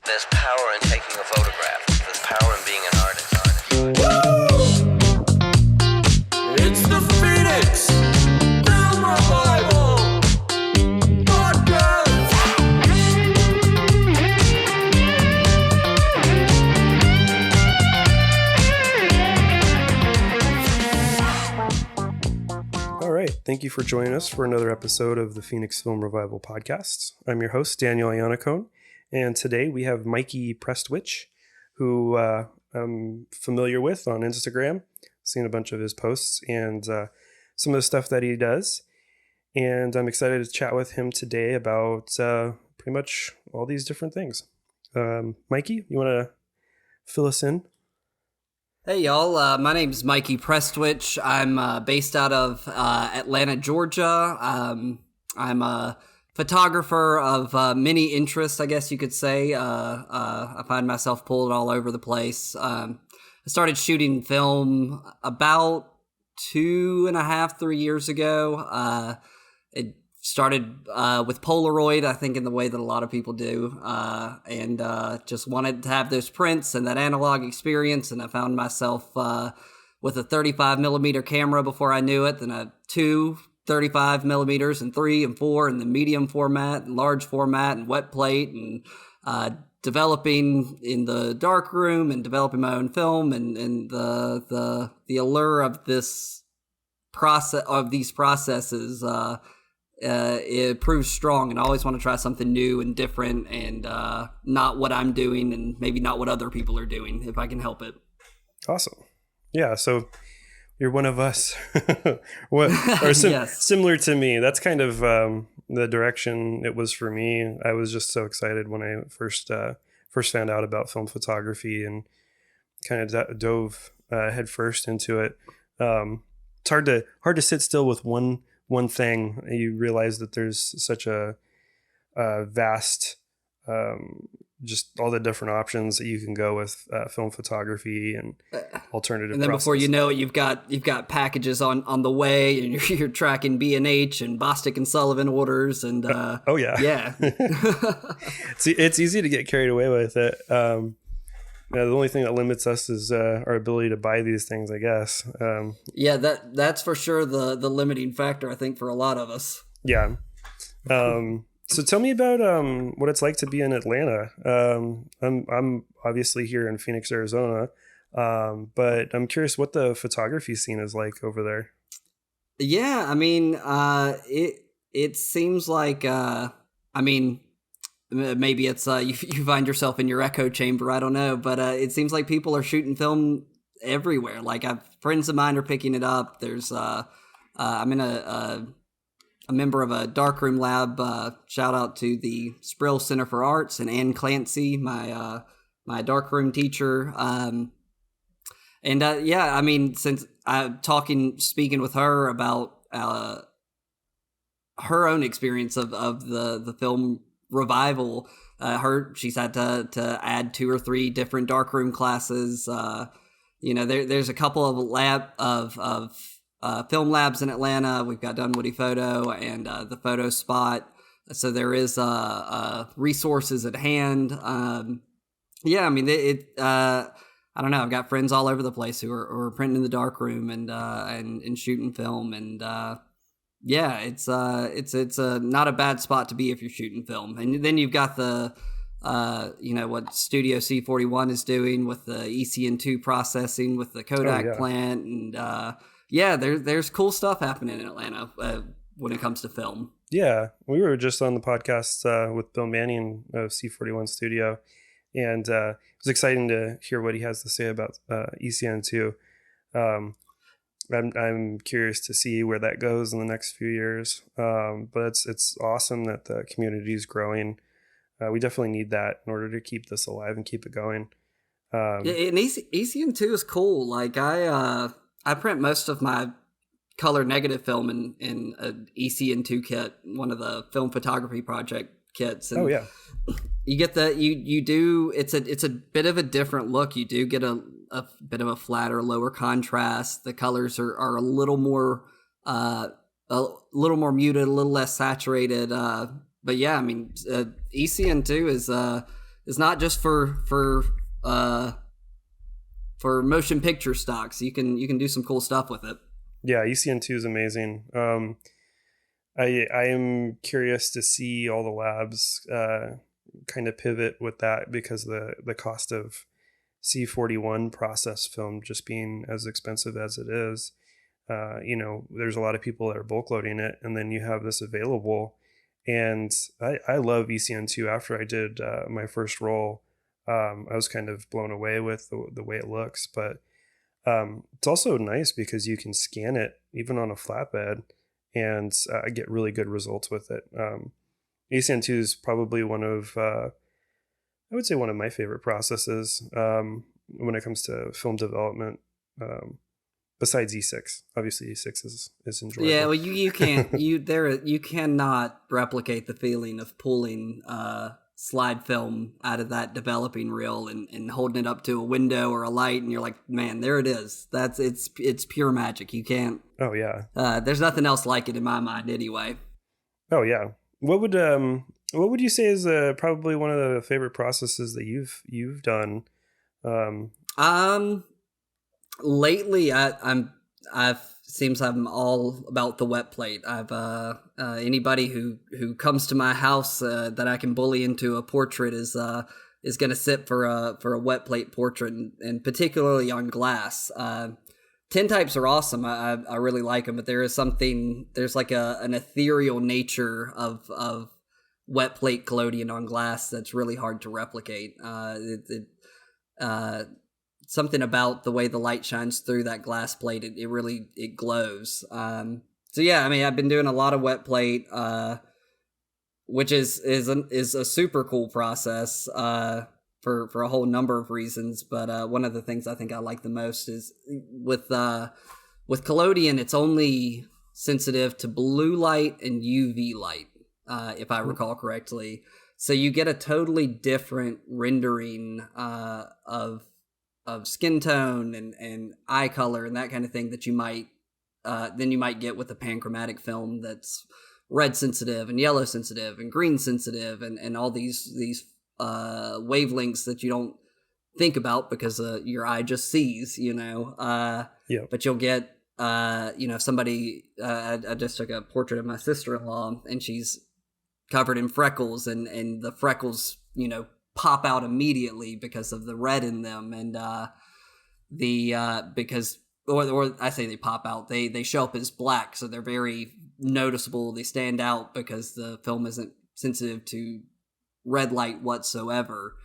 There's power in taking a photograph. There's power in being an artist. It's the Phoenix Film Revival Podcast. All right. Thank you for joining us for another episode of the Phoenix Film Revival Podcast. I'm your host, Daniel Iannicone, and today we have Mikey Prestwich, who I'm familiar with on Instagram. Seen a bunch of his posts and some of the stuff that he does. And I'm excited to chat with him today about pretty much all these different things. Mikey, you want to fill us in? Hey y'all, my name's Mikey Prestwich. I'm based out of Atlanta, Georgia. I'm a photographer of many interests, I guess you could say. I find myself pulled all over the place. I started shooting film about 3 years ago. It started with Polaroid, I think, in the way that a lot of people do, and just wanted to have those prints and that analog experience, and I found myself with a 35 millimeter camera before I knew it, then a 35 millimeters and 3 and 4 in the medium format and large format and wet plate, and developing in the dark room and developing my own film, and the allure of this process, of these processes, it proves strong, and I always want to try something new and different, and not what I'm doing, and maybe not what other people are doing, if I can help it. Awesome. Yeah, so you're one of us. Yes. Similar to me. That's kind of the direction it was for me. I was just so excited when I first found out about film photography and kind of dove head first into it. It's hard to sit still with one thing. You realize that there's such a vast, just all the different options that you can go with film photography and alternative. And then before you know it, you've got packages on the way, and you're tracking B&H and Bostic and Sullivan orders, and oh yeah. It's easy to get carried away with it. The only thing that limits us is our ability to buy these things, I guess. Yeah, that's for sure the limiting factor, I think, for a lot of us. Yeah. So tell me about what it's like to be in Atlanta. I'm obviously here in Phoenix, Arizona, but I'm curious what the photography scene is like over there. Yeah, I mean, it seems like, maybe it's you find yourself in your echo chamber. I don't know, but it seems like people are shooting film everywhere. Like, friends of mine are picking it up. There's I'm in a member of a darkroom lab. Shout out to the Sprill Center for Arts and Ann Clancy, my darkroom teacher. Since I'm speaking with her about her own experience of the film revival, she's had to add 2 or 3 different darkroom classes. There's a couple of film labs in Atlanta. We've got Dunwoody Photo and the Photo Spot. So there is resources at hand. I don't know. I've got friends all over the place who are printing in the darkroom and shooting film, and it's not a bad spot to be if you're shooting film. And then you've got the what Studio C41 is doing with the ECN2 processing with the Kodak plant, and there's cool stuff happening in Atlanta when it comes to film. Yeah, we were just on the podcast with Bill Manning of C41 Studio, and it was exciting to hear what he has to say about ECN2. I'm curious to see where that goes in the next few years, but it's awesome that the community is growing. We definitely need that in order to keep this alive and keep it going. And ECN2 is cool. Like, I print most of my color negative film in an ECN2 kit, one of the film photography project kits. And you get it's a bit of a different look. You do get a bit of a flatter, lower contrast. The colors are a little more muted, a little less saturated. But yeah, I mean, ECN2 is not just for motion picture stocks. You can do some cool stuff with it. Yeah, ECN2 is amazing. I am curious to see all the labs kind of pivot with that, because the cost of C41 process film just being as expensive as it is. There's a lot of people that are bulk loading it, and then you have this available. And I love ECN2. After I did my first roll, I was kind of blown away with the way it looks. But it's also nice because you can scan it even on a flatbed and get really good results with it. ECN2 is probably one of my favorite processes when it comes to film development. Besides E6, obviously E6 is enjoyable. Yeah, well, you cannot replicate the feeling of pulling slide film out of that developing reel and holding it up to a window or a light, and you're like, man, there it is. It's pure magic. You can't. Oh yeah. There's nothing else like it in my mind, anyway. Oh yeah. What would you say is probably one of the favorite processes that you've done? Lately, I'm all about the wet plate. I've anybody who comes to my house that I can bully into a portrait is going to sit for a wet plate portrait, and particularly on glass. Tintypes are awesome. I really like them, but there's like an ethereal nature of wet plate collodion on glass that's really hard to replicate. Something about the way the light shines through that glass plate, it really glows. So yeah, I mean, I've been doing a lot of wet plate, which is a super cool process for a whole number of reasons. But one of the things I think I like the most is with collodion, it's only sensitive to blue light and UV light, if I recall correctly. So you get a totally different rendering of skin tone and eye color and that kind of thing that you might get with a panchromatic film that's red sensitive and yellow sensitive and green sensitive and all these wavelengths that you don't think about because your eye just sees, Yeah. But you'll get somebody. I just took a portrait of my sister-in-law, and she's covered in freckles, and the freckles pop out immediately because of the red in them, and because I say they pop out, they show up as black, so they're very noticeable. They stand out because the film isn't sensitive to red light whatsoever.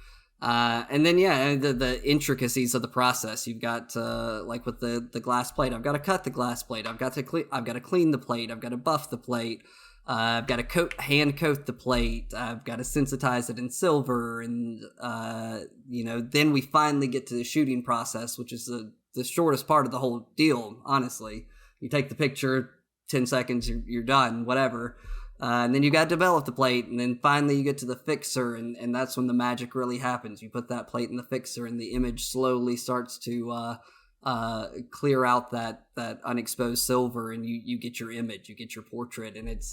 And then the intricacies of the process. You've got like with the glass plate, I've got to cut the glass plate, I've got to clean the plate, I've got to buff the plate, I've got to hand coat the plate, I've got to sensitize it in silver, and then we finally get to the shooting process, which is the shortest part of the whole deal, honestly. You take the picture, 10 seconds, you're done, whatever. And then you got to develop the plate, and then finally you get to the fixer, and that's when the magic really happens. You put that plate in the fixer, and the image slowly starts to clear out that unexposed silver, and you get your image, you get your portrait, and it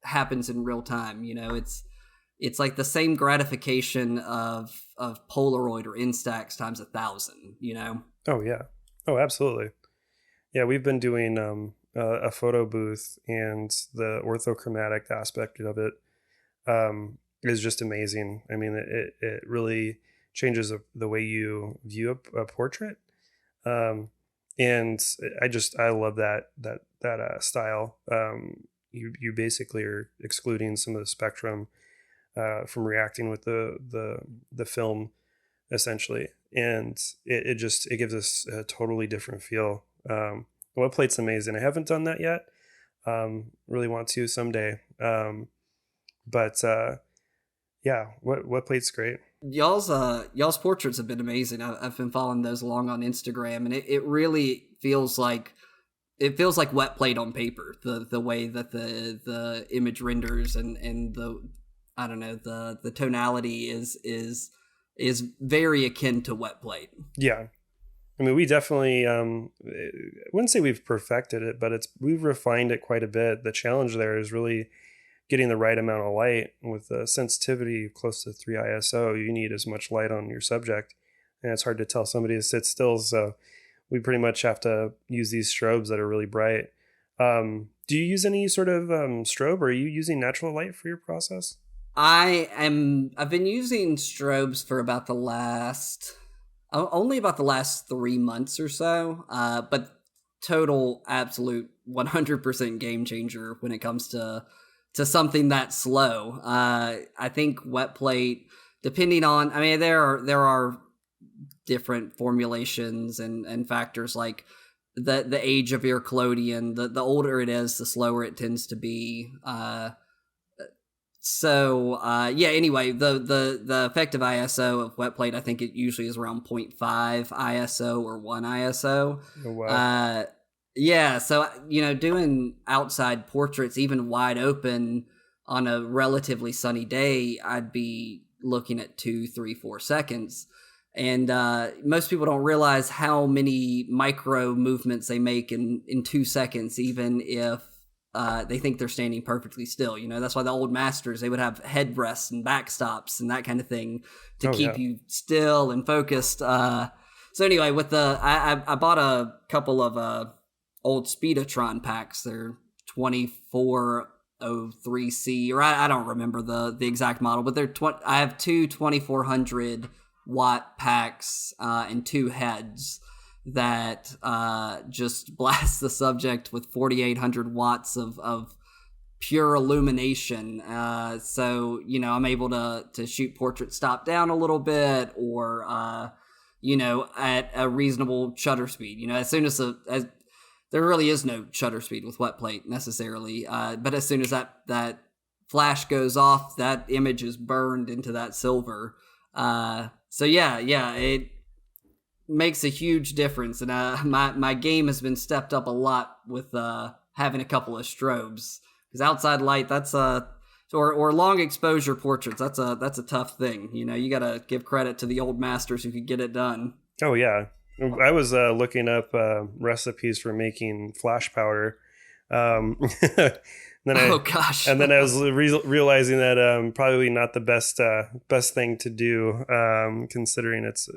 happens in real time. It's like the same gratification of Polaroid or Instax times 1,000. Oh yeah. Oh, absolutely. Yeah, we've been doing a photo booth, and the orthochromatic aspect of it is just amazing. I mean, it really changes the way you view a portrait. And I love that style. You basically are excluding some of the spectrum from reacting with the film, essentially, and it gives us a totally different feel. Wet plate's amazing. I haven't done that yet. Really want to someday. But wet plate's great. Y'all's portraits have been amazing. I've been following those along on Instagram, and it really feels like wet plate on paper. The way that the image renders and the tonality is very akin to wet plate. Yeah. I mean, we definitely, I wouldn't say we've perfected it, but we've refined it quite a bit. The challenge there is really getting the right amount of light with the sensitivity close to 3 ISO. You need as much light on your subject, and it's hard to tell somebody to sit still. So we pretty much have to use these strobes that are really bright. Do you use any sort of strobe, or are you using natural light for your process? I've been using strobes for only about the last 3 months or so, but total absolute 100% game changer when it comes to something that slow. I think wet plate, depending on, I mean, there are different formulations and factors like the age of your collodion. The older it is, the slower it tends to be. Anyway, the effective ISO of wet plate, I think it usually is around 0.5 ISO or 1 ISO. Oh, wow. So, doing outside portraits, even wide open on a relatively sunny day, I'd be looking at 2, 3, 4 seconds. And most people don't realize how many micro movements they make in 2 seconds, even if they think they're standing perfectly still. That's why the old masters, they would have headrests and backstops and that kind of thing to keep you still and focused. So anyway, with I bought a couple of old Speedotron packs. They're 2403C, or I don't remember the exact model, but I have two 2400 watt packs and 2 heads that just blast the subject with 4800 watts of pure illumination. So I'm able to shoot portraits stop down a little bit, or at a reasonable shutter speed. As soon as there really is no shutter speed with wet plate necessarily, but as soon as that flash goes off, that image is burned into that silver. It makes a huge difference, and my game has been stepped up a lot with having a couple of strobes, because outside light, that's or long exposure portraits, that's a tough thing. You gotta give credit to the old masters who could get it done. Oh yeah, I was looking up recipes for making flash powder. Then I was realizing that probably not the best thing to do, considering it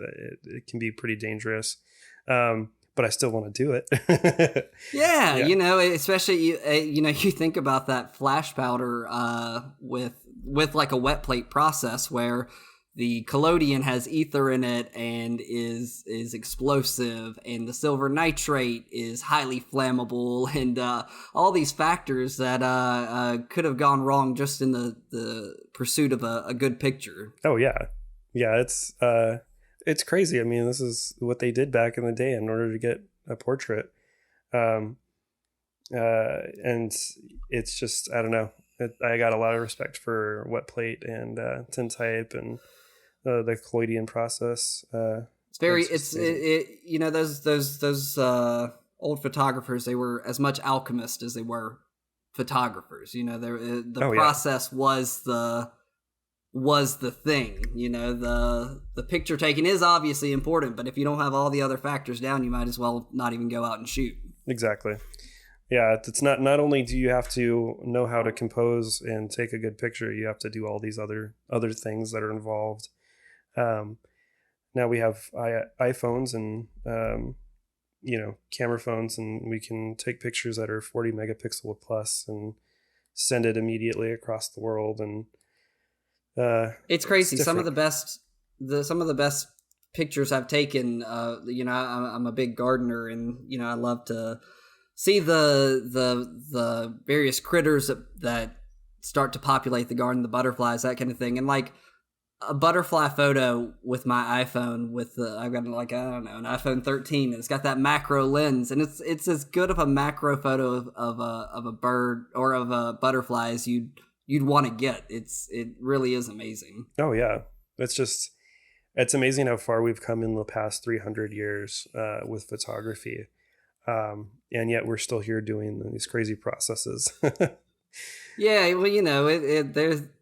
can be pretty dangerous. But I still want to do it. Yeah, especially you think about that flash powder with like a wet plate process where the collodion has ether in it and is explosive, and the silver nitrate is highly flammable, and all these factors that could have gone wrong just in the pursuit of a good picture. Oh yeah, it's crazy. I mean, this is what they did back in the day in order to get a portrait, and it's just, I don't know. I got a lot of respect for wet plate and tintype and the collodion process. It's very, those old photographers, they were as much alchemists as they were photographers. The process was the thing. The picture taking is obviously important, but if you don't have all the other factors down, you might as well not even go out and shoot. Exactly. Yeah, it's not only do you have to know how to compose and take a good picture, you have to do all these other things that are involved. Now we have iPhones and camera phones, and we can take pictures that are 40 megapixel plus and send it immediately across the world. And it's crazy. Some of the best pictures I've taken. I'm a big gardener, and I love to see the various critters that start to populate the garden, the butterflies, that kind of thing. And like a butterfly photo with my iPhone, I've got an iPhone 13, and it's got that macro lens, and it's as good of a macro photo of a bird or of a butterfly as you'd want to get. It really is amazing. Oh yeah, it's amazing how far we've come in the past 300 years with photography. And yet we're still here doing these crazy processes. Yeah, well,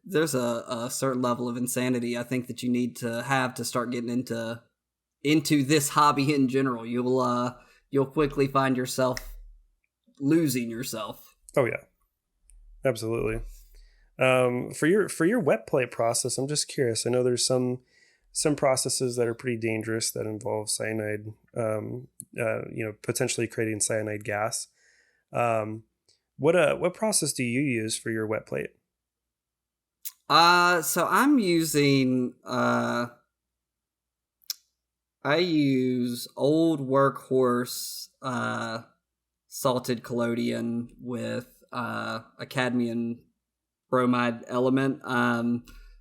there's a certain level of insanity I think that you need to have to start getting into this hobby in general. You'll quickly find yourself losing yourself. Oh yeah, absolutely. For your wet plate process, I'm just curious. I know there's some processes that are pretty dangerous that involve cyanide, potentially creating cyanide gas. What process do you use for your wet plate? So I'm using I use Old Workhorse salted collodion with a cadmium bromide element,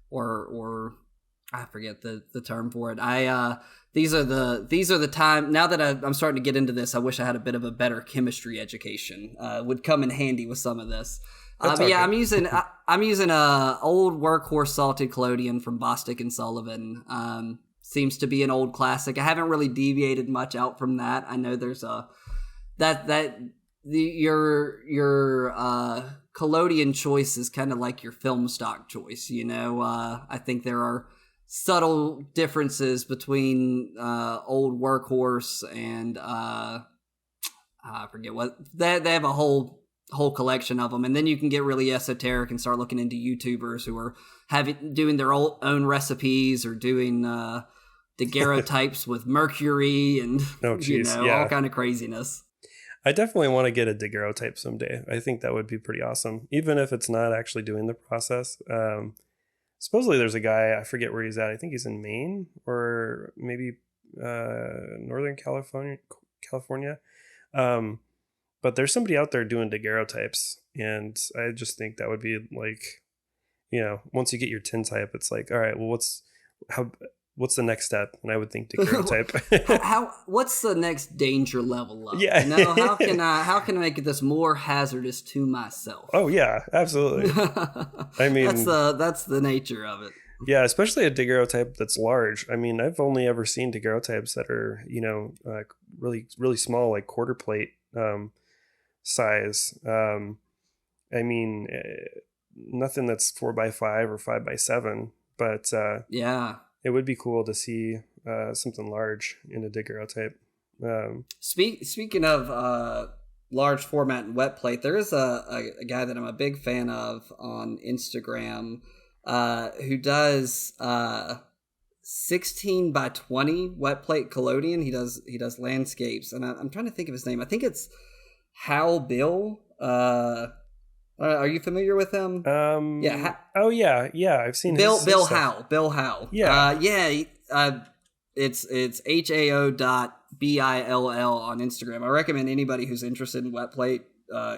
or I forget the term for it. These are the time now that I'm starting to get into this. I wish I had a bit of a better chemistry education. Would come in handy with some of this. But yeah, I'm using a Old Workhorse salted collodion from Bostic and Sullivan. Seems to be an old classic. I haven't really deviated much out from that. I know there's your collodion choice is kind of like your film stock choice. I think there are subtle differences between Old Workhorse and I forget what they have a whole collection of them, and then you can get really esoteric and start looking into YouTubers who are doing their own recipes or doing daguerreotypes with mercury and all kind of craziness. I definitely want to get a daguerreotype someday. I think that would be pretty awesome, even if it's not actually doing the process. Supposedly there's a guy, I forget where he's at. I think he's in Maine or maybe Northern California. But there's somebody out there doing daguerreotypes, and I just think that would be like, once you get your tintype, it's like, all right, well, what's the next step? And I would think daguerreotype. What's the next danger level up? Yeah. How can I make this more hazardous to myself? Oh yeah, absolutely. I mean, that's the nature of it. Yeah, especially a daguerreotype that's large. I mean, I've only ever seen daguerreotypes that are, really, really small, like quarter plate size. I mean, nothing that's 4x5 or 5x7, but yeah, it would be cool to see something large in a daguerreotype. Speaking of large format and wet plate, there is a guy that I'm a big fan of on Instagram who does 16x20 wet plate collodion. He does landscapes, and I'm trying to think of his name. I think it's Hal Bill. Are you familiar with him? Yeah. I've seen Bill his Bill stuff. Howe. Yeah. It's HAO.BILL on Instagram. I recommend anybody who's interested in wet plate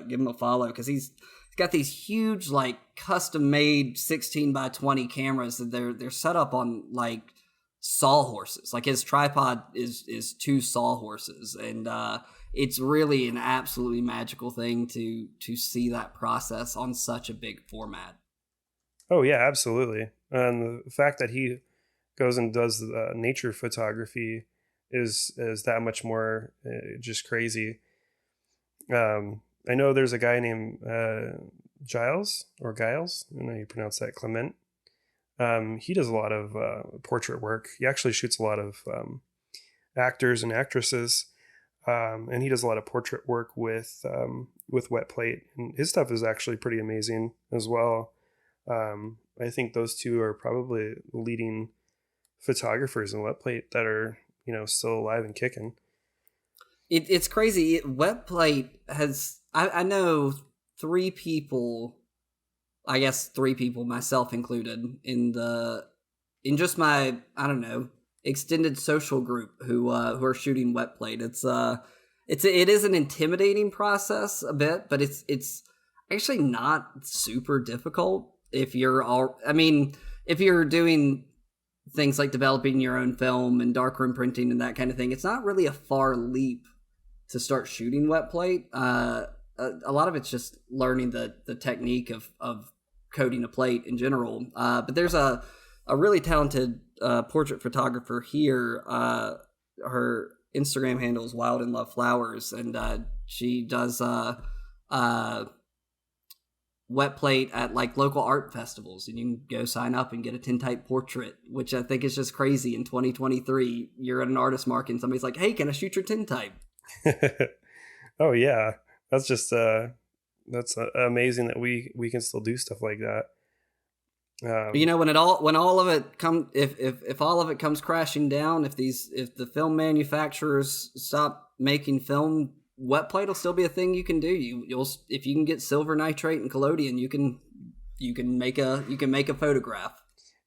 give him a follow, because he's got these huge, like, custom made 16x20 cameras that they're set up on like sawhorses. Like, his tripod is 2 sawhorses, and it's really an absolutely magical thing to see that process on such a big format. Oh yeah, absolutely. And the fact that he goes and does nature photography is that much more just crazy. I know there's a guy named Giles. I don't know how you pronounce that, Clement. He does a lot of portrait work. He actually shoots a lot of actors and actresses. And he does a lot of portrait work with wet plate, and his stuff is actually pretty amazing as well. I think those two are probably leading photographers in wet plate that are, still alive and kicking. It's crazy. Wet plate has, I know 3 people, I guess 3 people, myself included, in just my, I don't know, extended social group who are shooting wet plate. It is an intimidating process a bit, but it's actually not super difficult if you're doing things like developing your own film and darkroom printing and that kind of thing. It's not really a far leap to start shooting wet plate. A lot of it's just learning the technique of coating a plate in general. But there's a really talented portrait photographer here. Her Instagram handle is Wild and Love Flowers, and she does wet plate at like local art festivals, and you can go sign up and get a tintype portrait, which I think is just crazy. In 2023, you're at an artist market and somebody's like, "Hey, can I shoot your tintype?" Oh yeah, that's just that's amazing that we can still do stuff like that. You know, when all of it if all of it comes crashing down, if the film manufacturers stop making film, wet plate will still be a thing you can do. You'll if you can get silver nitrate and collodion, you can make a photograph.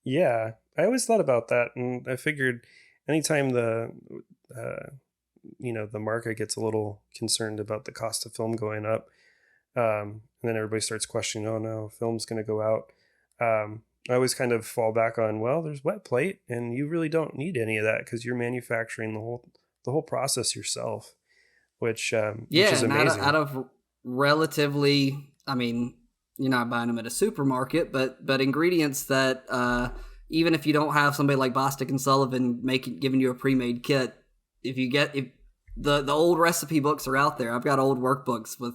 Yeah, I always thought about that, and I figured anytime the the market gets a little concerned about the cost of film going up, and then everybody starts questioning, oh no, film's going to go out. I always kind of fall back on, well, there's wet plate, and you really don't need any of that because you're manufacturing the whole process yourself, which is amazing. Out of relatively, I mean, you're not buying them at a supermarket, but ingredients that even if you don't have somebody like Bostic and Sullivan giving you a pre-made kit, if the old recipe books are out there. I've got old workbooks with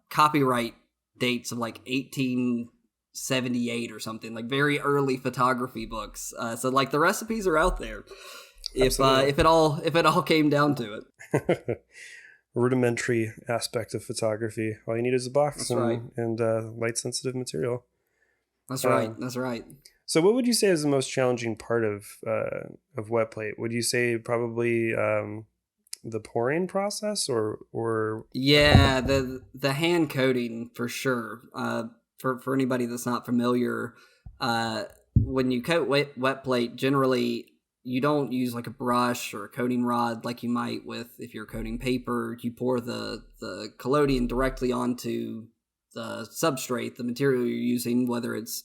copyright dates of like 1878 or something, like very early photography books. So like the recipes are out there. If it all came down to it. Rudimentary aspect of photography. All you need is a box right. and light sensitive material. That's right. That's right. So what would you say is the most challenging part of wet plate? Would you say probably the pouring process or yeah, the hand coating for sure. For anybody that's not familiar, when you coat wet plate, generally you don't use like a brush or a coating rod like you might with if you're coating paper. You pour the collodion directly onto the substrate, the material you're using, whether it's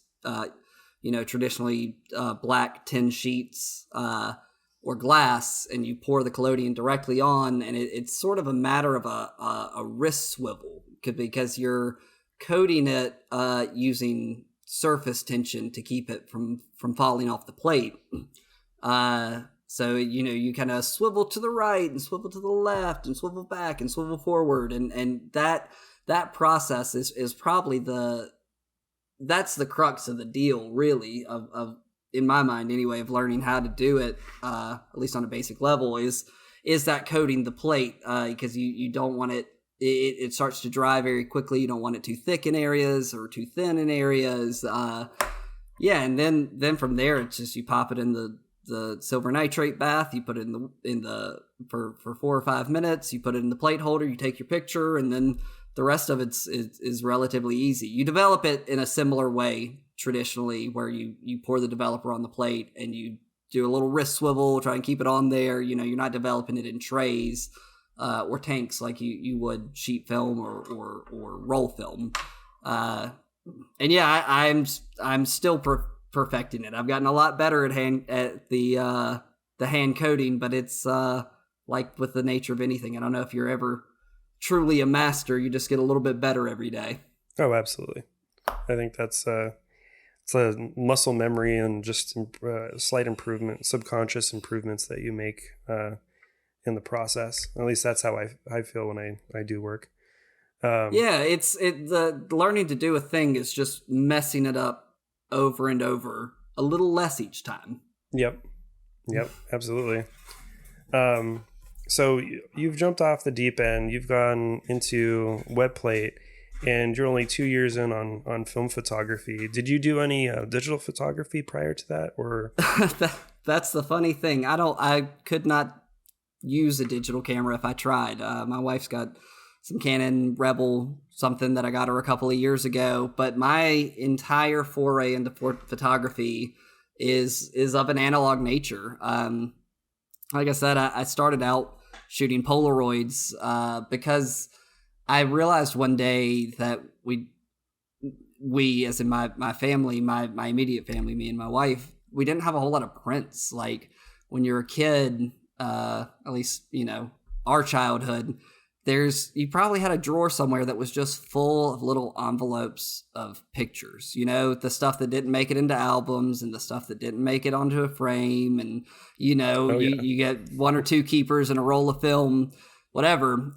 traditionally black tin sheets or glass, and you pour the collodion directly on, and it's sort of a matter of a wrist swivel because you're coating it using surface tension to keep it from falling off the plate. So you kind of swivel to the right and swivel to the left and swivel back and swivel forward, and that process is probably that's the crux of the deal, really, of in my mind anyway, of learning how to do it, at least on a basic level, is that coating the plate, because you don't want it starts to dry very quickly. You don't want it too thick in areas or too thin in areas. And then from there, it's just you pop it in the silver nitrate bath. You put it in the for 4 or 5 minutes. You put it in the plate holder. You take your picture, and then the rest of it is relatively easy. You develop it in a similar way traditionally, where you pour the developer on the plate and you do a little wrist swivel, try and keep it on there. You're not developing it in trays or tanks like you would sheet film or roll film. And yeah, I'm still perfecting it. I've gotten a lot better at the hand coating, but it's like with the nature of anything. I don't know if you're ever truly a master. You just get a little bit better every day. Oh, absolutely. I think that's it's a muscle memory and just slight improvement, subconscious improvements that you make in the process. At least that's how I feel when I do work. The learning to do a thing is just messing it up over and over, a little less each time. Yep, absolutely. So you've jumped off the deep end. You've gone into wet plate, and you're only 2 years in on film photography. Did you do any digital photography prior to that, or? That's the funny thing. I could not use a digital camera if I tried. My wife's got some Canon Rebel something that I got her a couple of years ago, but my entire foray into photography is of an analog nature. Like I said, I started out shooting Polaroids because I realized one day that we as in my family, my immediate family, me and my wife, we didn't have a whole lot of prints. Like when you're a kid, at least, our childhood, you probably had a drawer somewhere that was just full of little envelopes of pictures, the stuff that didn't make it into albums and the stuff that didn't make it onto a frame. And, you get 1 or 2 keepers and a roll of film, whatever.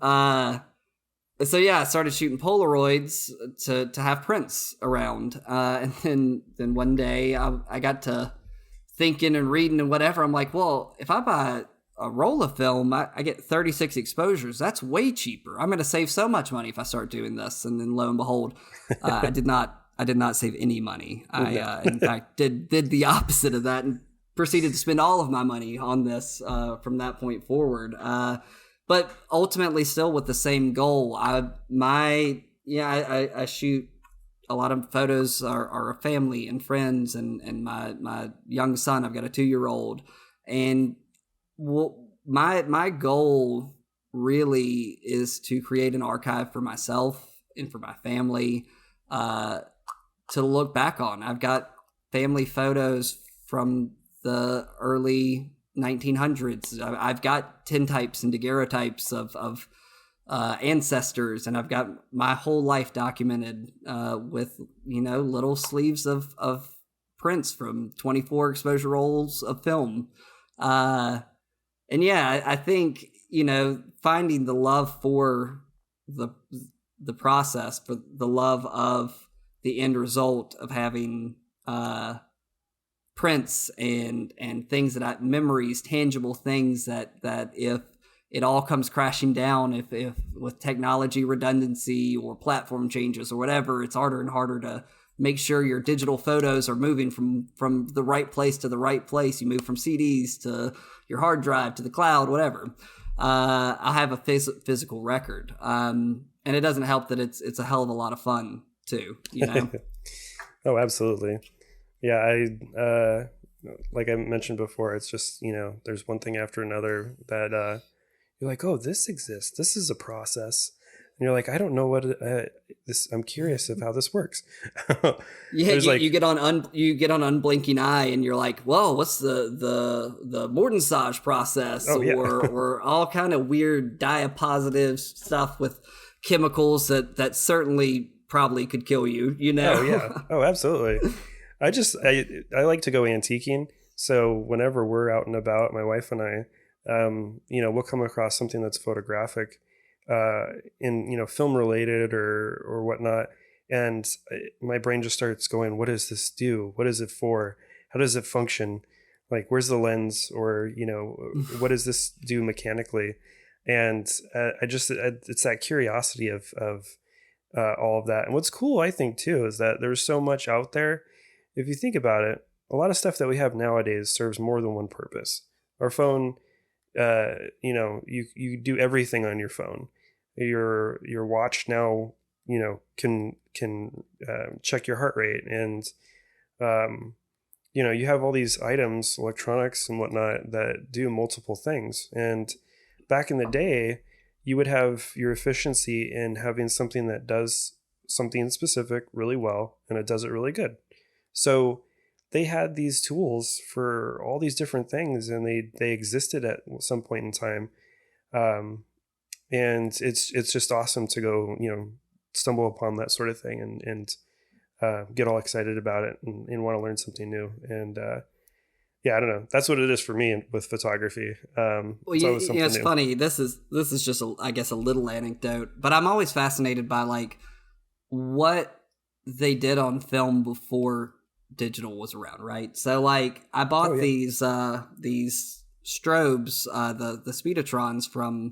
So yeah, I started shooting Polaroids to have prints around. And then one day I got to thinking and reading and whatever. I'm like, well, if I buy a roll of film, I get 36 exposures. That's way cheaper. I'm going to save so much money if I start doing this. And then lo and behold, I did not I did not save any money. I, in fact, did the opposite of that and proceeded to spend all of my money on this from that point forward. But ultimately, still with the same goal. I shoot a lot of photos are of family and friends and my young son. I've got a 2-year-old, and my goal really is to create an archive for myself and for my family to look back on. I've got family photos from the early 1900s. I've got tintypes and daguerreotypes of ancestors, and I've got my whole life documented with little sleeves of prints from 24 exposure rolls of film. And yeah, I think finding the love for the process, for the love of the end result of having prints and things memories, tangible things that if it all comes crashing down, if with technology redundancy or platform changes or whatever, it's harder and harder to make sure your digital photos are moving from the right place to the right place. You move from CDs to your hard drive to the cloud, whatever. I have a physical record, and it doesn't help that it's a hell of a lot of fun too. Oh, absolutely. Yeah, I like I mentioned before, it's just there's one thing after another that you're like, oh, this exists. This is a process. And you're like, I don't know what this. I'm curious of how this works. Yeah, you get on Unblinking Eye, and you're like, whoa, what's the Mortensage process, or all kind of weird diapositive stuff with chemicals that certainly probably could kill you. Oh yeah. Oh, absolutely. I like to go antiquing. So whenever we're out and about, my wife and I, we'll come across something that's photographic, in film related or whatnot, and my brain just starts going, what does this do? What is it for? How does it function? Like, where's the lens? Or what does this do mechanically? And it's that curiosity of all of that. And what's cool, I think, too, is that there's so much out there. If you think about it, a lot of stuff that we have nowadays serves more than one purpose. Our phone, you do everything on your phone. Your watch now, can check your heart rate, and you have all these items, electronics and whatnot, that do multiple things. And back in the day, you would have your efficiency in having something that does something specific really well, and it does it really good. So they had these tools for all these different things, and they existed at some point in time. And it's just awesome to go, stumble upon that sort of thing and get all excited about it and want to learn something new. And yeah, I don't know. That's what it is for me with photography. It's funny. This is just I guess a little anecdote, but I'm always fascinated by like what they did on film before digital was around, right? So like I bought these strobes, the Speedotrons from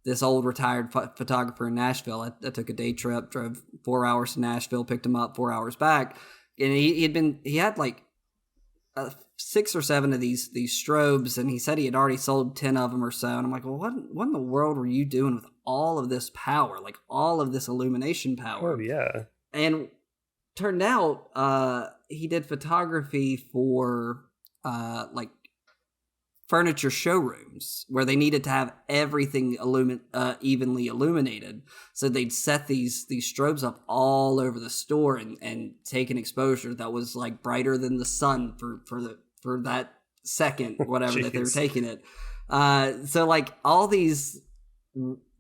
this old retired photographer in Nashville. I took a day trip, drove 4 hours to Nashville, picked him up, 4 hours back, and he had like 6 or 7 of these strobes, and he said he had already sold 10 of them or so. And I'm like, well, what in the world were you doing with all of this power, like all of this illumination power? Oh yeah. And turned out he did photography for like furniture showrooms where they needed to have everything evenly illuminated. So they'd set these strobes up all over the store and take an exposure that was like brighter than the sun for that second, whatever that they were taking it. So like all these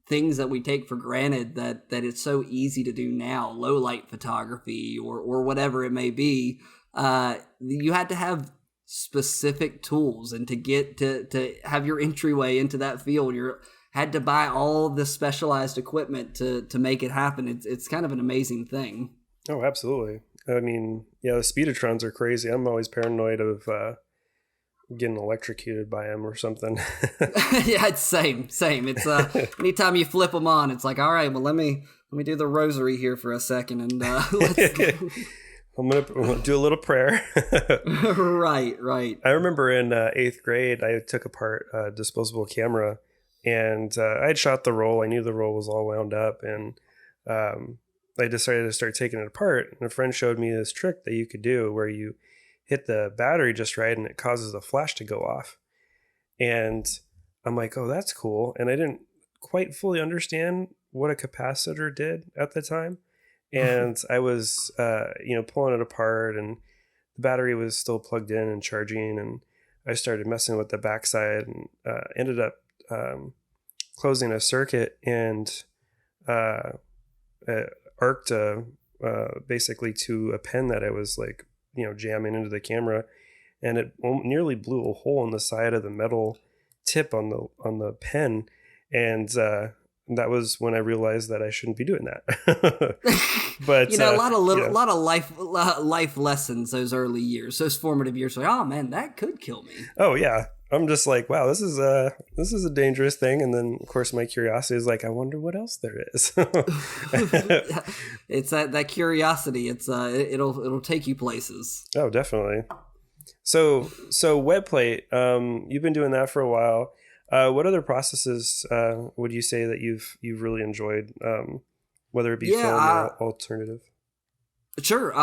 things that we take for granted that it's so easy to do now, low light photography or whatever it may be, you had to have specific tools, and to get to have your entryway into that field, you had to buy all the specialized equipment to make it happen. It's kind of an amazing thing. Oh, absolutely. I mean, yeah, the Speedotrons are crazy. I'm always paranoid of getting electrocuted by them or something. Yeah, it's same. It's anytime you flip them on, it's like, all right, well, let me do the rosary here for a second, and let's I'm gonna do a little prayer. Right. I remember in 8th grade, I took apart a disposable camera, and I had shot the roll. I knew the roll was all wound up, and I decided to start taking it apart. And a friend showed me this trick that you could do where you hit the battery just right, and it causes the flash to go off. And I'm like, oh, that's cool. And I didn't quite fully understand what a capacitor did at the time. And I was, pulling it apart, and the battery was still plugged in and charging. And I started messing with the backside, and ended up closing a circuit, and arced basically to a pen that I was like, jamming into the camera, and it nearly blew a hole in the side of the metal tip on the pen. And that was when I realized that I shouldn't be doing that. But a lot of life lessons those early years, those formative years. Like, oh man, that could kill me. Oh yeah, I'm just like, wow, this is a dangerous thing. And then of course my curiosity is like, I wonder what else there is. It's that curiosity. It'll take you places. Oh, definitely. So wet plate, you've been doing that for a while. What other processes would you say that you've really enjoyed, whether it be film or alternative? Sure.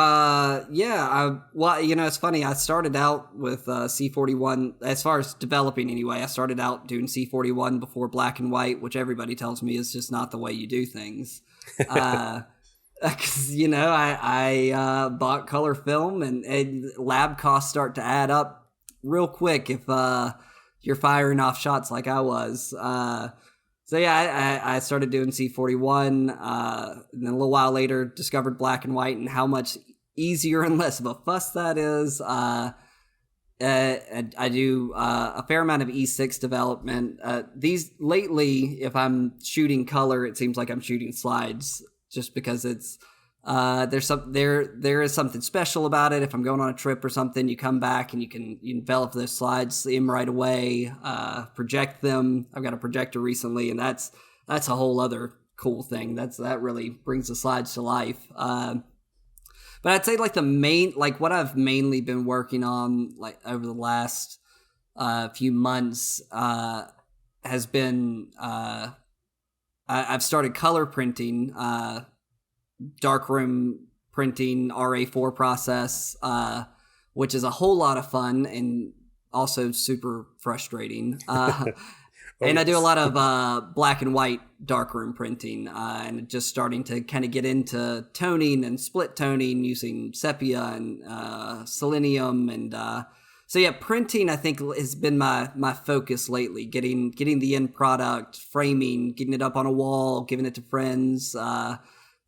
It's funny. I started out with C41, as far as developing anyway. I started out doing C41 before black and white, which everybody tells me is just not the way you do things. Because, I bought color film, and lab costs start to add up real quick if you're firing off shots like I was. I started doing C41, and then a little while later discovered black and white and how much easier and less of a fuss that is. I do a fair amount of E6 development. These lately, if I'm shooting color, it seems like I'm shooting slides, just because it's there is something special about it. If I'm going on a trip or something, you come back and you envelop those slides, see them right away, project them. I've got a projector recently, and that's a whole other cool thing. That really brings the slides to life. But I'd say what I've mainly been working on like over the last few months has been I've started color printing. Darkroom printing RA4 process, which is a whole lot of fun and also super frustrating. And I do a lot of black and white darkroom printing, and just starting to kind of get into toning and split toning using sepia and selenium. And printing I think has been my focus lately. Getting the end product, framing, getting it up on a wall, giving it to friends.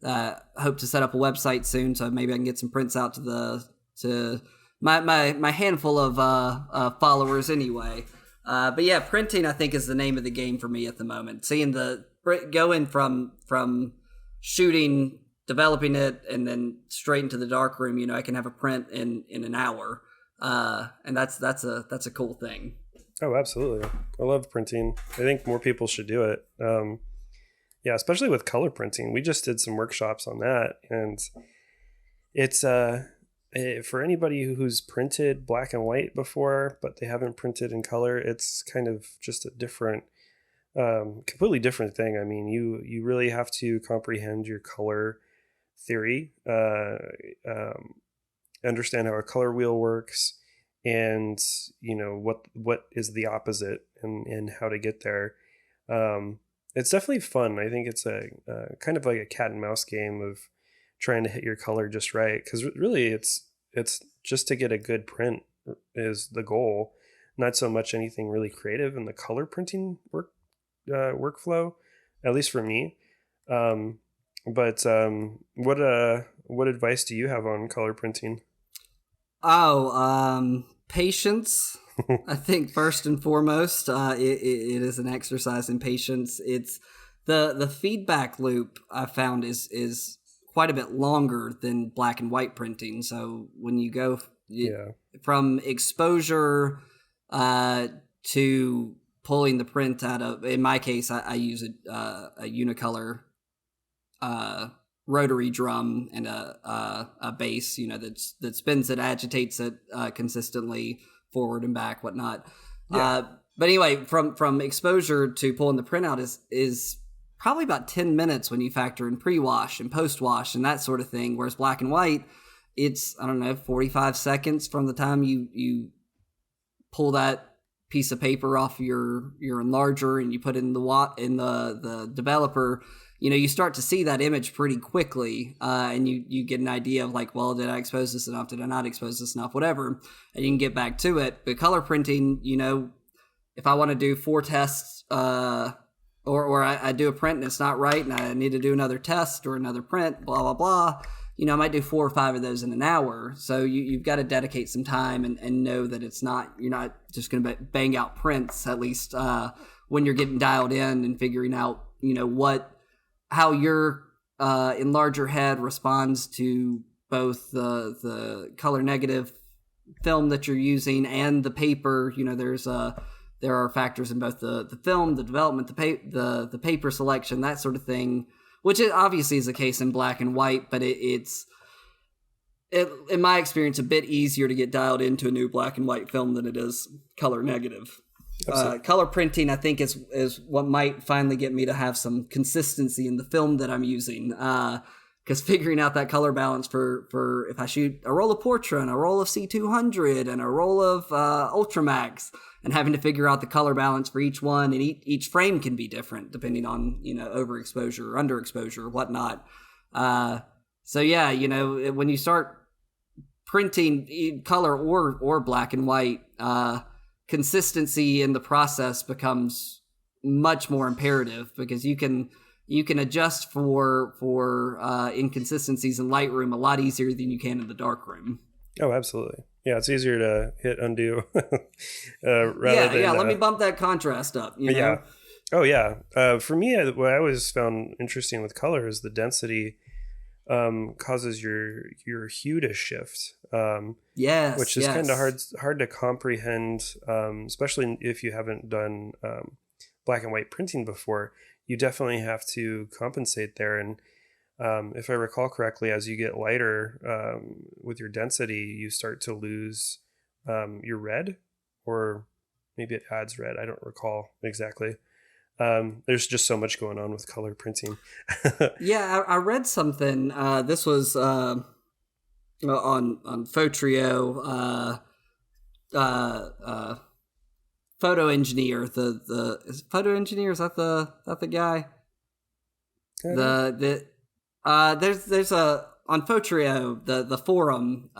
Hope to set up a website soon, so maybe I can get some prints out to my handful of followers anyway. But yeah, printing I think is the name of the game for me at the moment. Seeing going from shooting, developing it, and then straight into the darkroom. I can have a print in an hour, and that's a cool thing. Oh, absolutely! I love printing. I think more people should do it. Yeah, especially with color printing. We just did some workshops on that, and it's for anybody who's printed black and white before, but they haven't printed in color, it's kind of just a different, completely different thing. I mean, you really have to comprehend your color theory, understand how a color wheel works, and what is the opposite, and how to get there. It's definitely fun. I think it's a kind of like a cat and mouse game of trying to hit your color just right. Because really, it's just to get a good print is the goal, not so much anything really creative in the color printing workflow, at least for me. But what advice do you have on color printing? Patience. I think first and foremost, it is an exercise in patience. It's the feedback loop I found is quite a bit longer than black and white printing. So when you go from exposure to pulling the print out of, in my case, I use a unicolor rotary drum and a bass, that spins it, agitates it consistently forward and back, whatnot. Yeah. But anyway, from exposure to pulling the printout is probably about 10 minutes when you factor in pre-wash and post-wash and that sort of thing. Whereas black and white, it's, I don't know, 45 seconds from the time you pull that piece of paper off your enlarger and you put it in the developer. You start to see that image pretty quickly, and you get an idea of like, well, did I expose this enough? Did I not expose this enough? Whatever, and you can get back to it. But color printing, if I want to do 4 tests, or I do a print and it's not right, and I need to do another test or another print, blah blah blah. I might do 4 or 5 of those in an hour. So you've got to dedicate some time and know that you're not just going to bang out prints, at least when you're getting dialed in and figuring out, how your enlarger head responds to both the color negative film that you're using and the paper. There are factors in both the film, the development, the paper selection, that sort of thing, which obviously is the case in black and white, but it's in my experience a bit easier to get dialed into a new black and white film than it is color negative. Color printing, I think, is what might finally get me to have some consistency in the film that I'm using. Because figuring out that color balance for if I shoot a roll of Portra and a roll of C200 and a roll of Ultramax, and having to figure out the color balance for each one, and each frame can be different depending on overexposure or underexposure or whatnot. So yeah, when you start printing color or black and white, consistency in the process becomes much more imperative, because you can adjust for inconsistencies in Lightroom a lot easier than you can in the darkroom. Oh, absolutely. Yeah, it's easier to hit undo rather than... let me bump that contrast up, Yeah. Oh, yeah. For me, what I always found interesting with color is the density causes your hue to shift. Yes. Which is kind of hard to comprehend, especially if you haven't done black and white printing before. You definitely have to compensate there. And if I recall correctly, as you get lighter with your density, you start to lose your red, or maybe it adds red. I don't recall exactly. There's just so much going on with color printing. Yeah, I read something. This was on Photrio. Photo engineer. Is photo engineer, is that the guy? There's a on Photrio, the forum.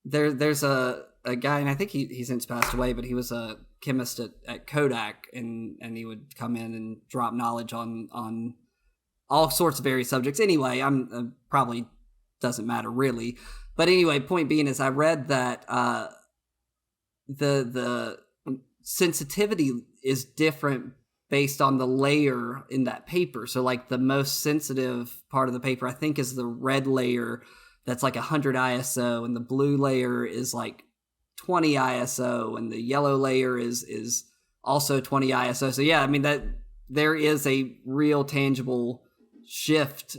There's a guy, and I think he's since passed away, but he was a chemist at Kodak, and he would come in and drop knowledge on all sorts of various subjects. Anyway, I'm probably doesn't matter really, but anyway, point being is I read that the sensitivity is different based on the layer in that paper. So like the most sensitive part of the paper, I think, is the red layer that's like 100 ISO, and the blue layer is like 20 ISO, and the yellow layer is also 20 ISO. So yeah, I mean, that there is a real tangible shift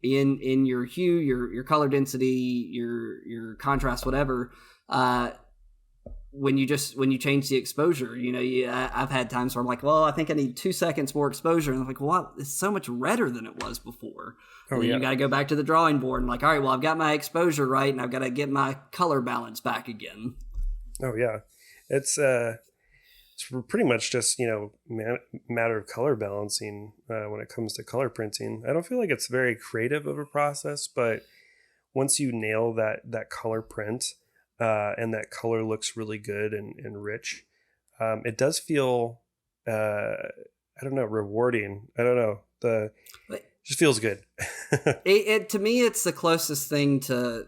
in your hue, your color density, your contrast, whatever, when you change the exposure. I've had times where I'm like, well, I think I need 2 seconds more exposure, and I'm like, well, it's so much redder than it was before. And then you got to go back to the drawing board and like, all right, well, I've got my exposure right, and I've got to get my color balance back again. Oh yeah, it's pretty much just matter of color balancing when it comes to color printing. I don't feel like it's very creative of a process, but once you nail that color print, and that color looks really good and rich, it does feel I don't know, rewarding. I don't know, it just feels good. it to me, it's the closest thing to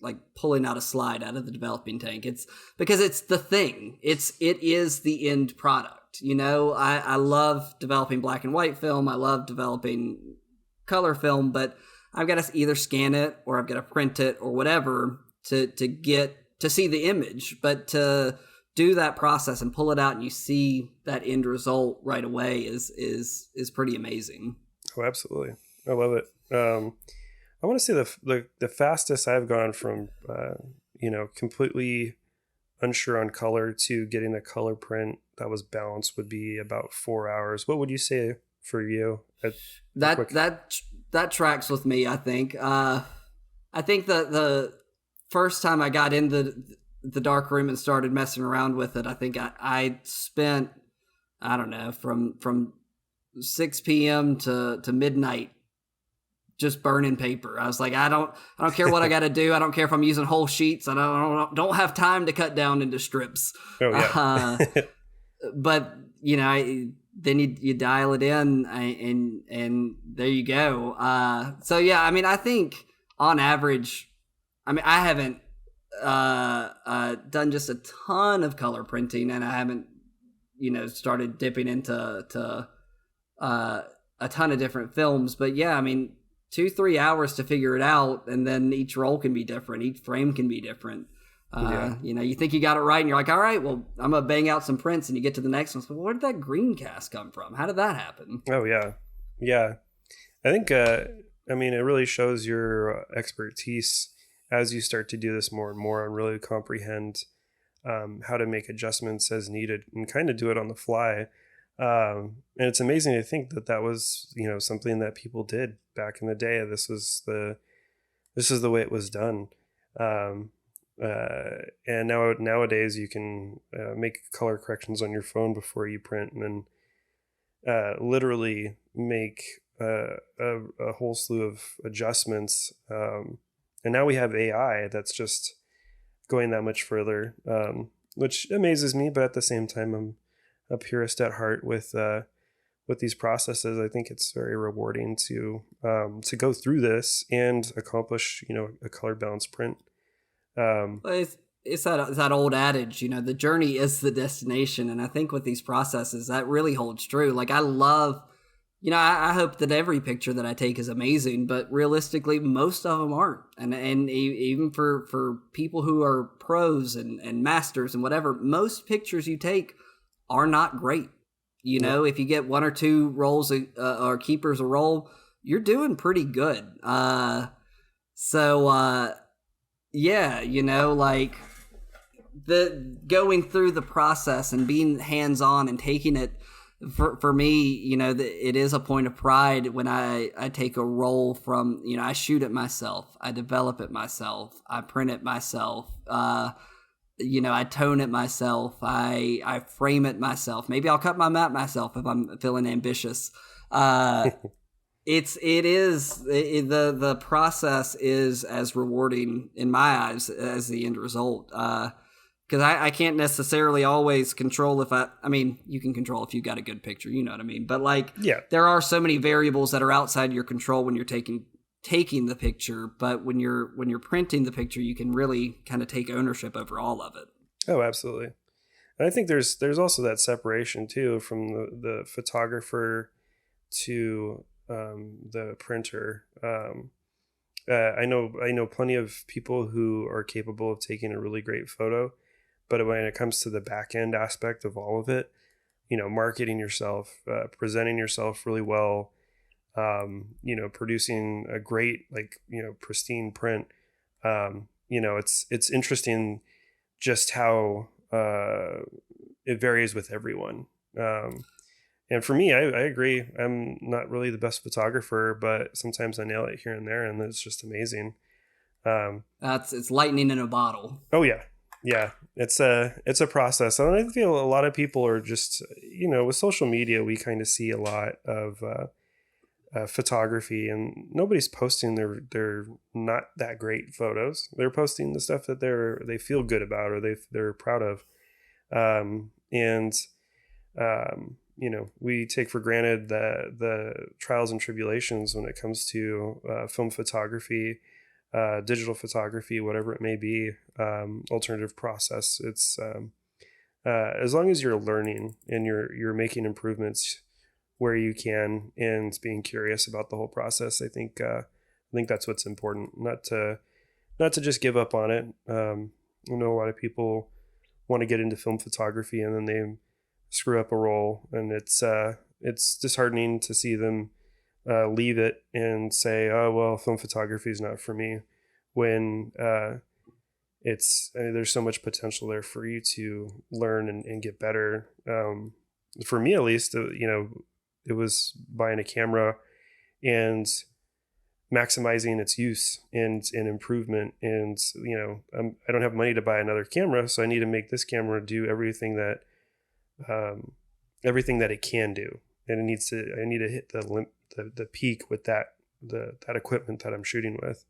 like pulling out a slide out of the developing tank. It's because it's the thing. It is the end product. I love developing black and white film. I love developing color film, but I've got to either scan it or I've got to print it or whatever to get to see the image. But to do that process and pull it out and you see that end result right away is pretty amazing. Oh, absolutely. I love it. I want to say the fastest I've gone from completely unsure on color to getting a color print that was balanced would be about 4 hours. What would you say for you? That tracks with me. I think. I think the first time I got in the dark room and started messing around with it, I think I spent, I don't know, from 6 p.m. to midnight just burning paper. I was like, I don't care what I got to do. I don't care if I'm using whole sheets. I don't have time to cut down into strips. Oh yeah. But then you dial it in and there you go. So yeah, I mean, I think on average, I mean, I haven't done just a ton of color printing, and I haven't started dipping into a ton of different films. But yeah, I mean, 2-3 hours to figure it out, and then each roll can be different, each frame can be different. You think you got it right, and you're like, all right, well, I'm gonna bang out some prints, and you get to the next one. So where did that green cast come from? How did that happen? Oh yeah. I think I mean, it really shows your expertise as you start to do this more and more and really comprehend how to make adjustments as needed and kind of do it on the fly. And it's amazing to think that was something that people did back in the day. This is the way it was done. And nowadays you can make color corrections on your phone before you print, and then literally make a whole slew of adjustments. And now we have AI that's just going that much further, which amazes me. But at the same time, I'm a purist at heart with these processes. I think it's very rewarding to go through this and accomplish a color balanced print. It's that old adage, the journey is the destination. And I think with these processes, that really holds true. Like, I love, I hope that every picture that I take is amazing, but realistically, most of them aren't. And even for people who are pros and masters and whatever, most pictures you take are not great. If you get 1 or 2 rolls or keepers a roll, you're doing pretty good. Yeah, like the going through the process and being hands-on and taking it for me, it is a point of pride when I take a roll from, I shoot it myself, I develop it myself, I print it myself, I tone it myself, I frame it myself. Maybe I'll cut my map myself if I'm feeling ambitious. The process is as rewarding in my eyes as the end result. Because I can't necessarily always control you can control if you got a good picture, you know what I mean? But there are so many variables that are outside your control when you're taking the picture, but when you're printing the picture, you can really kind of take ownership over all of it. Oh, absolutely. And I think there's also that separation too from the photographer to the printer. I know plenty of people who are capable of taking a really great photo, but when it comes to the back end aspect of all of it, marketing yourself, presenting yourself really well, producing a great, pristine print, it's interesting just how it varies with everyone. And for me, I agree. I'm not really the best photographer, but sometimes I nail it here and there, and it's just amazing. It's lightning in a bottle. Oh yeah. Yeah. It's a process. And I feel a lot of people are just, with social media, we kind of see a lot of photography, and nobody's posting their not that great photos. They're posting the stuff that they feel good about, or they're proud of. We take for granted the trials and tribulations when it comes to film photography, digital photography, whatever it may be, alternative process. It's as long as you're learning and you're making improvements where you can and being curious about the whole process, I think that's what's important. Not to just give up on it. I know a lot of people want to get into film photography and then they screw up a roll, and it's disheartening to see them leave it and say, oh, well, film photography is not for me, when there's so much potential there for you to learn and get better. For me, at least, it was buying a camera and maximizing its use and improvement. And, I don't have money to buy another camera, so I need to make this camera do everything that it can do. And I need to hit the peak with that equipment that I'm shooting with.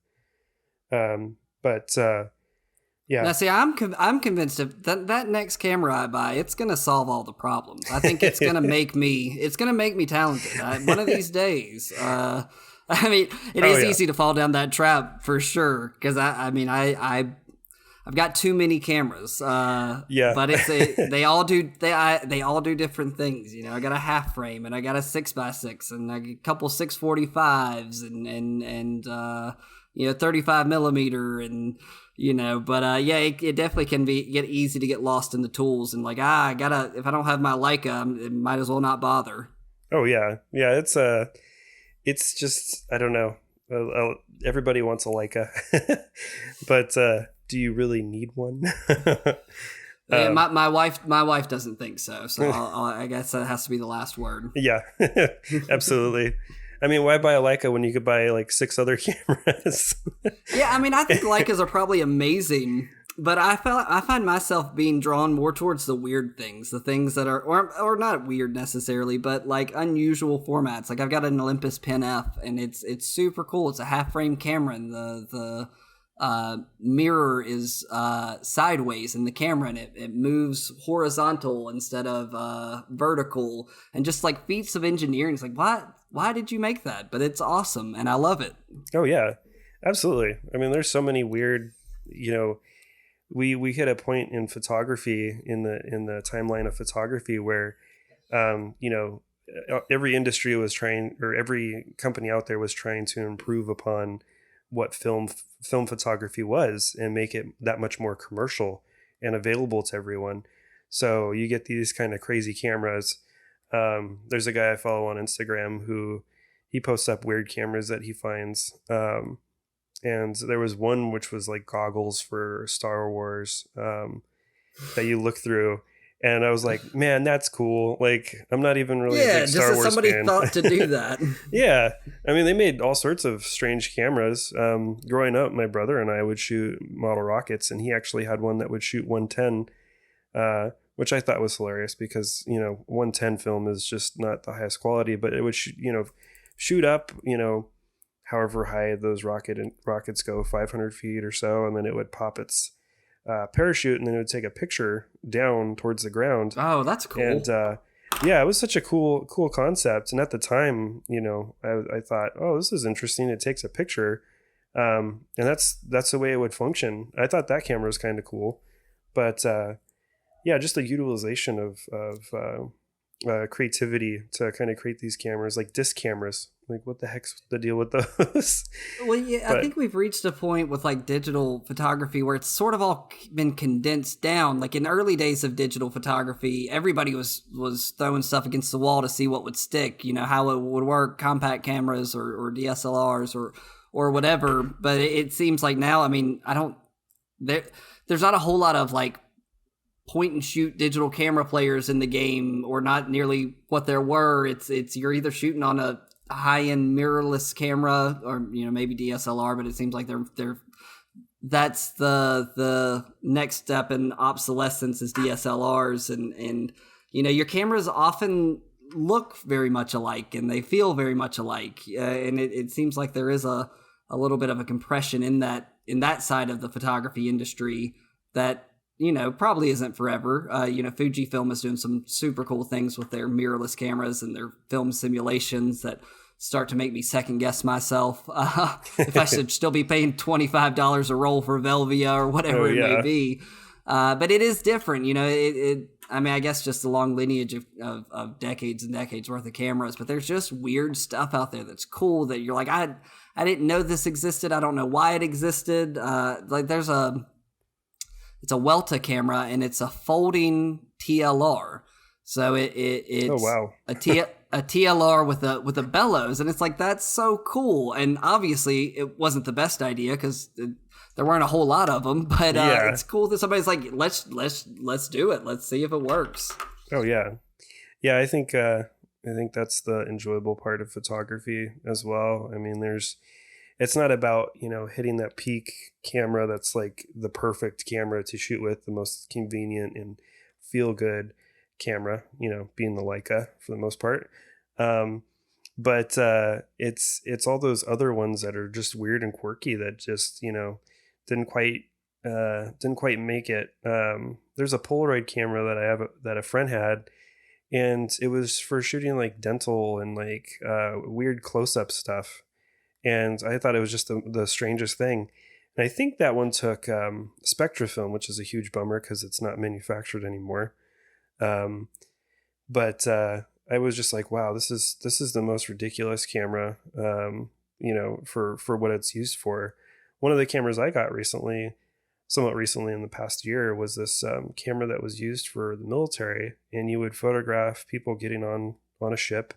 Yeah. Now, see, I'm convinced that next camera I buy, it's gonna solve all the problems. I think it's gonna make me talented. One of these days. I mean, it is easy to fall down that trap for sure. Because I've got too many cameras. But they all do different things. I got a half frame, and I got a 6x6, and a couple 645s, and 35 millimeter, and it definitely can get easy to get lost in the tools, and if I don't have my Leica, it might as well not bother. Oh yeah. It's just, I don't know. Everybody wants a Leica, but do you really need one? My wife doesn't think so. So I guess that has to be the last word. Yeah, absolutely. I mean, why buy a Leica when you could buy like 6 other cameras? Yeah, I mean, I think Leicas are probably amazing, but I find myself being drawn more towards the weird things, the things that are, or not weird necessarily, but like unusual formats. Like I've got an Olympus Pen F, and it's super cool. It's a half frame camera, and the mirror is sideways in the camera, and it moves horizontal instead of vertical, and just like feats of engineering. It's like, why did you make that? But it's awesome, and I love it. Oh yeah, absolutely. I mean, there's so many weird, we hit a point in photography, in the timeline of photography, where every industry was trying, or every company out there was trying to improve upon what film photography was and make it that much more commercial and available to everyone. So you get these kind of crazy cameras. There's a guy I follow on Instagram who he posts up weird cameras that he finds. And there was one which was like goggles for Star Wars that you look through. And I was like, man, that's cool. Like, I'm not even really a big Star Wars somebody fan. thought to do that. Yeah. I mean, they made all sorts of strange cameras. Growing up, my brother and I would shoot model rockets, and he actually had one that would shoot 110, which I thought was hilarious because, 110 film is just not the highest quality, but it would shoot up, however high those rockets go, 500 feet or so, and then it would pop its parachute, and then it would take a picture down towards the ground. Oh, that's cool. And it was such a cool concept. And at the time, I thought, oh, this is interesting. It takes a picture, and that's the way it would function. I thought that camera was kind of cool, but just the utilization of creativity to kind of create these cameras, like disc cameras. Like, what the heck's the deal with those? Well, yeah, I think we've reached a point with like digital photography where it's sort of all been condensed down. Like in early days of digital photography, everybody was throwing stuff against the wall to see what would stick, how it would work, compact cameras or DSLRs or whatever. But it seems like now, I mean, there's not a whole lot of like point and shoot digital camera players in the game, or not nearly what there were. It's you're either shooting on a high-end mirrorless camera, or maybe DSLR, but it seems like that's the next step in obsolescence is DSLRs, and your cameras often look very much alike and they feel very much alike, and it seems like there is a little bit of a compression in that side of the photography industry that probably isn't forever. Fujifilm is doing some super cool things with their mirrorless cameras and their film simulations that start to make me second guess myself if I should still be paying $25 a roll for Velvia or whatever may be. But it is different, I mean, I guess just a long lineage of decades and decades worth of cameras, but there's just weird stuff out there that's cool that you're like, I didn't know this existed. I don't know why it existed. It's a Welta camera, and it's a folding TLR. So it's oh wow a TLR with a bellows, and it's like, that's so cool. And obviously, it wasn't the best idea because there weren't a whole lot of them. But Yeah. it's cool that somebody's like, let's do it. Let's see if it works. Oh yeah, yeah. I think that's the enjoyable part of photography as well. I mean, it's not about, hitting that peak camera that's like the perfect camera to shoot with, the most convenient and feel good camera, being the Leica for the most part. But it's all those other ones that are just weird and quirky that just, didn't quite make it. There's a Polaroid camera that I have that a friend had, and it was for shooting like dental and like weird close-up stuff. And I thought it was just the strangest thing. And I think that one took Spectrafilm, which is a huge bummer because it's not manufactured anymore. But I was just like, wow, this is the most ridiculous camera, for what it's used for. One of the cameras I got somewhat recently in the past year, was this camera that was used for the military, and you would photograph people getting on a ship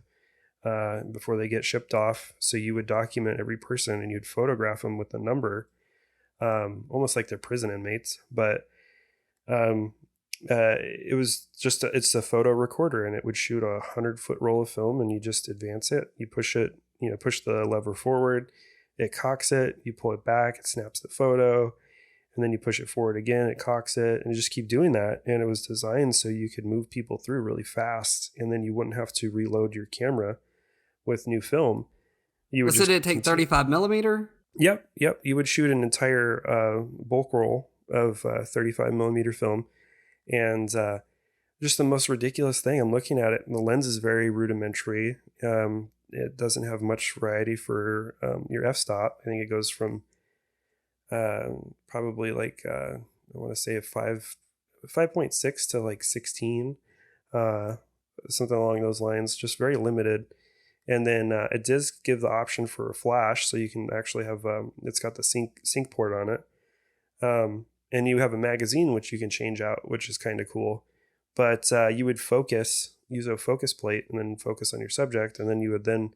before they get shipped off. So you would document every person and you'd photograph them with a number, almost like they're prison inmates. But it was just it's a photo recorder, and it would shoot a 100-foot roll of film, and you just advance it. You push it, push the lever forward, it cocks it, you pull it back, it snaps the photo, and then you push it forward again, it cocks it, and you just keep doing that. And it was designed so you could move people through really fast, and then you wouldn't have to reload your camera with new film. You would So did it take 35 millimeter? Yep. You would shoot an entire bulk roll of 35 millimeter film, and just the most ridiculous thing. I'm looking at it, and the lens is very rudimentary. It doesn't have much variety for your f-stop. I think it goes from probably like I want to say a 5.6 to like 16, something along those lines. Just very limited. And then it does give the option for a flash, so you can actually have it's got the sync port on it, and you have a magazine which you can change out, which is kind of cool. But you would use a focus plate, and then focus on your subject, and then you would then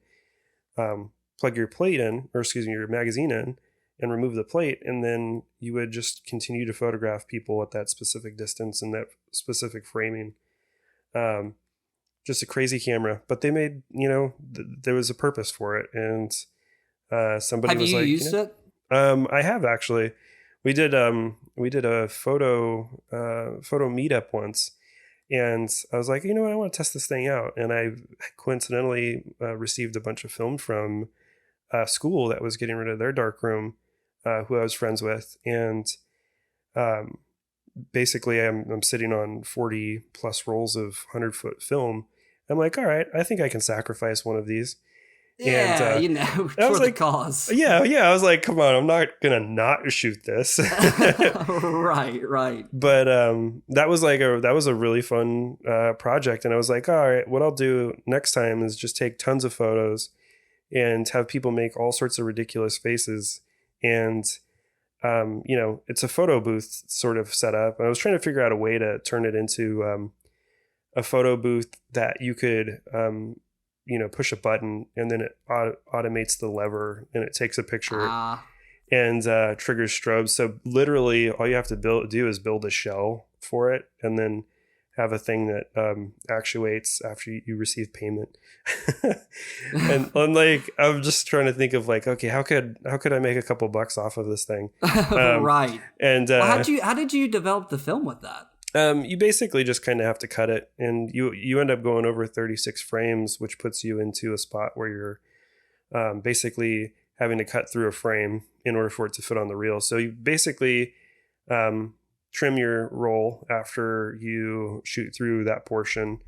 plug your plate in, or excuse me, your magazine in, and remove the plate, and then you would just continue to photograph people at that specific distance and that specific framing. Just a crazy camera, but they made, there was a purpose for it. And somebody was like, have you used it? I have actually. We did a photo meetup once, and I was like, I want to test this thing out. And I coincidentally received a bunch of film from a school that was getting rid of their darkroom, who I was friends with. And basically I'm sitting on 40 plus rolls of 100-foot film. I'm like, all right, I think I can sacrifice one of these. Yeah, and, for was the like, cause. Yeah. I was like, come on, I'm not gonna not shoot this. Right. But that was a really fun project, and I was like, all right, what I'll do next time is just take tons of photos and have people make all sorts of ridiculous faces, and it's a photo booth sort of setup. And I was trying to figure out a way to turn it into a photo booth that you could push a button, and then it automates the lever, and it takes a picture and triggers strobes. So literally all you have to do is build a shell for it, and then have a thing that actuates after you receive payment. And I'm like, I'm just trying to think of like, okay, how could I make a couple bucks off of this thing? Right. And how did you develop the film with that? You basically just kind of have to cut it, and you end up going over 36 frames, which puts you into a spot where you're basically having to cut through a frame in order for it to fit on the reel. So you basically trim your roll after you shoot through that portion,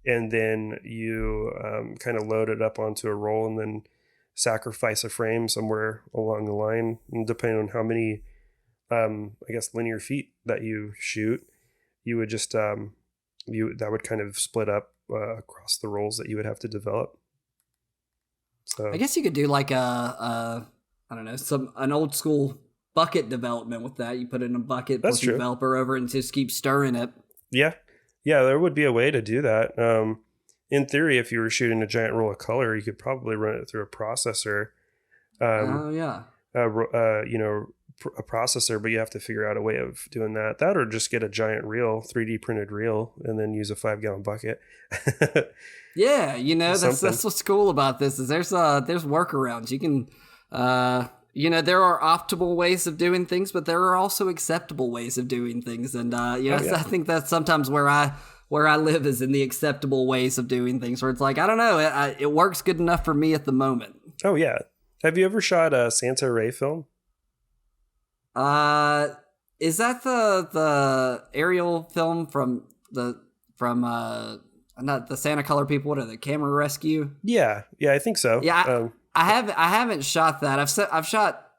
and then you kind of load it up onto a roll, and then sacrifice a frame somewhere along the line, and depending on how many linear feet that you shoot, you would just that would kind of split up across the rolls that you would have to develop. So I guess you could do like an old school bucket development with that. You put it in a bucket, That's put the true. developer over it, and just keep stirring it. yeah, there would be a way to do that. in theory, if you were shooting a giant roll of color, you could probably run it through a processor. Oh yeah. A processor, but you have to figure out a way of doing that. That or just get a giant reel, 3D printed reel, and then use a 5-gallon bucket. Yeah, that's what's cool about this is there's workarounds. You can there are optimal ways of doing things, but there are also acceptable ways of doing things, and I think that's sometimes where I live is in the acceptable ways of doing things, where it's like I don't know, it works good enough for me at the moment. Oh yeah, have you ever shot a Santa Ray film? Is that the aerial film from not the Santa Color people? What are the Camera Rescue? Yeah, I think so. Yeah, I haven't shot that. I've shot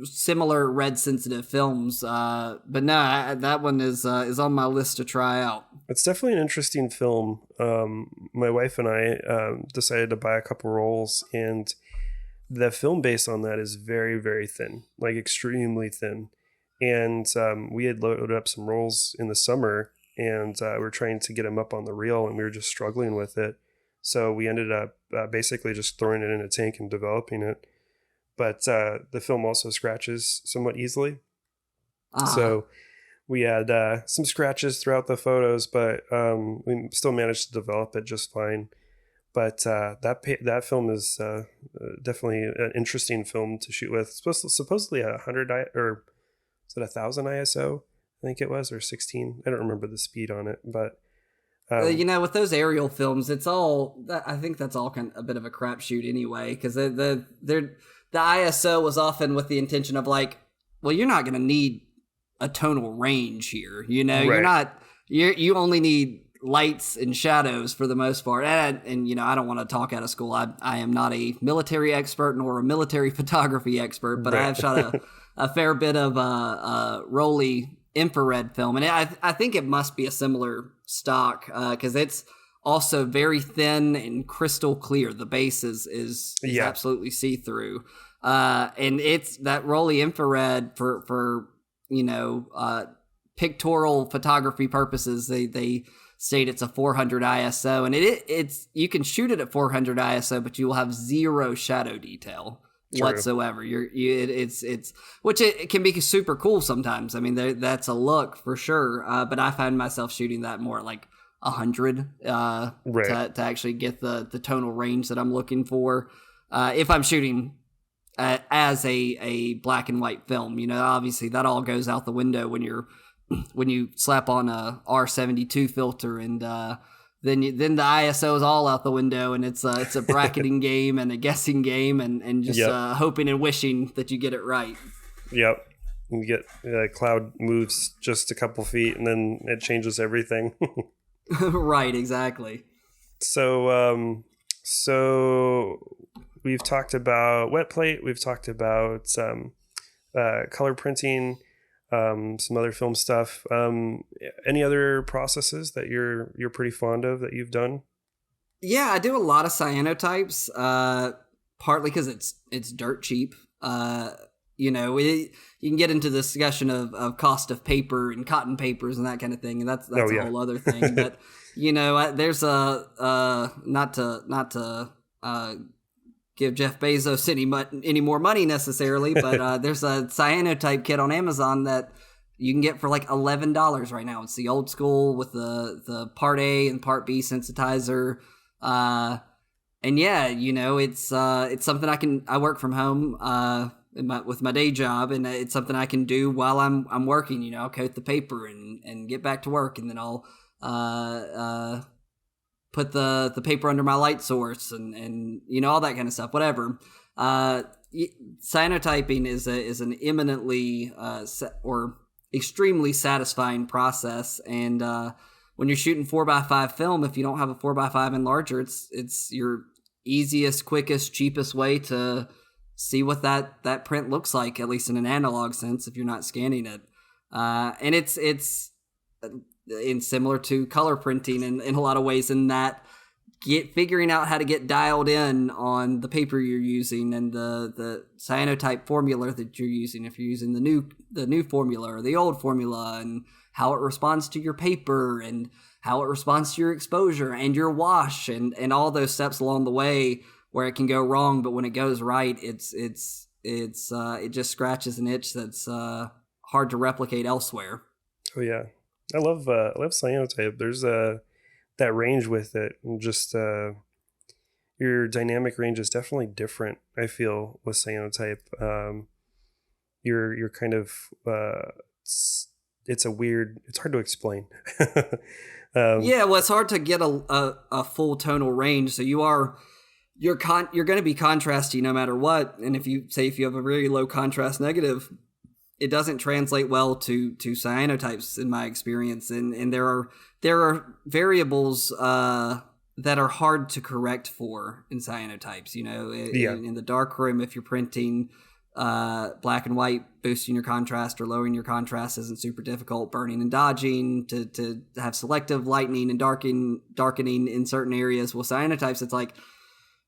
similar red sensitive films, but no, that one is on my list to try out. It's definitely an interesting film. My wife and I decided to buy a couple rolls, and the film base on that is very, very thin, like extremely thin. And we had loaded up some rolls in the summer, and we were trying to get them up on the reel, and we were just struggling with it. So we ended up basically just throwing it in a tank and developing it. But the film also scratches somewhat easily. So we had some scratches throughout the photos, but we still managed to develop it just fine. But that film is definitely an interesting film to shoot with. Supposedly 100 or is it 1,000 ISO? I think it was, or 16. I don't remember the speed on it, but with those aerial films, it's all. I think that's all a bit of a crapshoot anyway, because the ISO was often with the intention of like, well, you're not going to need a tonal range here. Right. You're not. You only need lights and shadows for the most part. And I don't want to talk out of school. I am not a military expert nor a military photography expert, but right. I have shot a fair bit of Rolly infrared film, and I think it must be a similar stock because it's also very thin and crystal clear. The base is absolutely see through, and it's that Rolly infrared for pictorial photography purposes. They state it's a 400 ISO, and it's you can shoot it at 400 ISO, but you will have zero shadow detail. True. Whatsoever. It's which it can be super cool sometimes. I mean, that's a look for sure. But I find myself shooting that more at like 100 to actually get the tonal range that I'm looking for. If I'm shooting as a black and white film, obviously that all goes out the window when you slap on a R72 filter, and then the ISO is all out the window, and it's a bracketing game and a guessing game, and just hoping and wishing that you get it right. Yep. You get cloud moves just a couple feet, and then it changes everything. Right, exactly. So we've talked about wet plate. We've talked about color printing. Some other film stuff. Any other processes that you're pretty fond of that you've done? Yeah, I do a lot of cyanotypes, partly because it's dirt cheap. You can get into the discussion of cost of paper and cotton papers and that kind of thing, and that's a whole other thing. But there's not to give Jeff Bezos any more money necessarily, but there's a cyanotype kit on Amazon that you can get for like $11 right now. It's the old school with the part A and part B sensitizer, and it's something I work from home with my day job, and it's something I can do while I'm working. I'll coat the paper and get back to work, and then I'll put the paper under my light source and all that kind of stuff, whatever. Cyanotyping is an eminently or extremely satisfying process, and when you're shooting 4x5 film, if you don't have a 4x5 enlarger, it's your easiest, quickest, cheapest way to see what that print looks like, at least in an analog sense, if you're not scanning it. And it's similar to color printing in a lot of ways, in that figuring out how to get dialed in on the paper you're using and the cyanotype formula that you're using, if you're using the new formula or the old formula, and how it responds to your paper, and how it responds to your exposure and your wash and all those steps along the way where it can go wrong, but when it goes right, it just scratches an itch that's hard to replicate elsewhere. Oh yeah, I love cyanotype. There's that range with it, and just your dynamic range is definitely different. I feel with cyanotype, you're kind of it's hard to explain. Yeah, well, it's hard to get a full tonal range. So you're going to be contrasty no matter what. And if you have a very low contrast negative, it doesn't translate well to cyanotypes in my experience. And there are variables that are hard to correct for in cyanotypes. In the darkroom, if you're printing black and white, boosting your contrast or lowering your contrast isn't super difficult. Burning and dodging to have selective lightening and darkening in certain areas. Well, cyanotypes, it's like,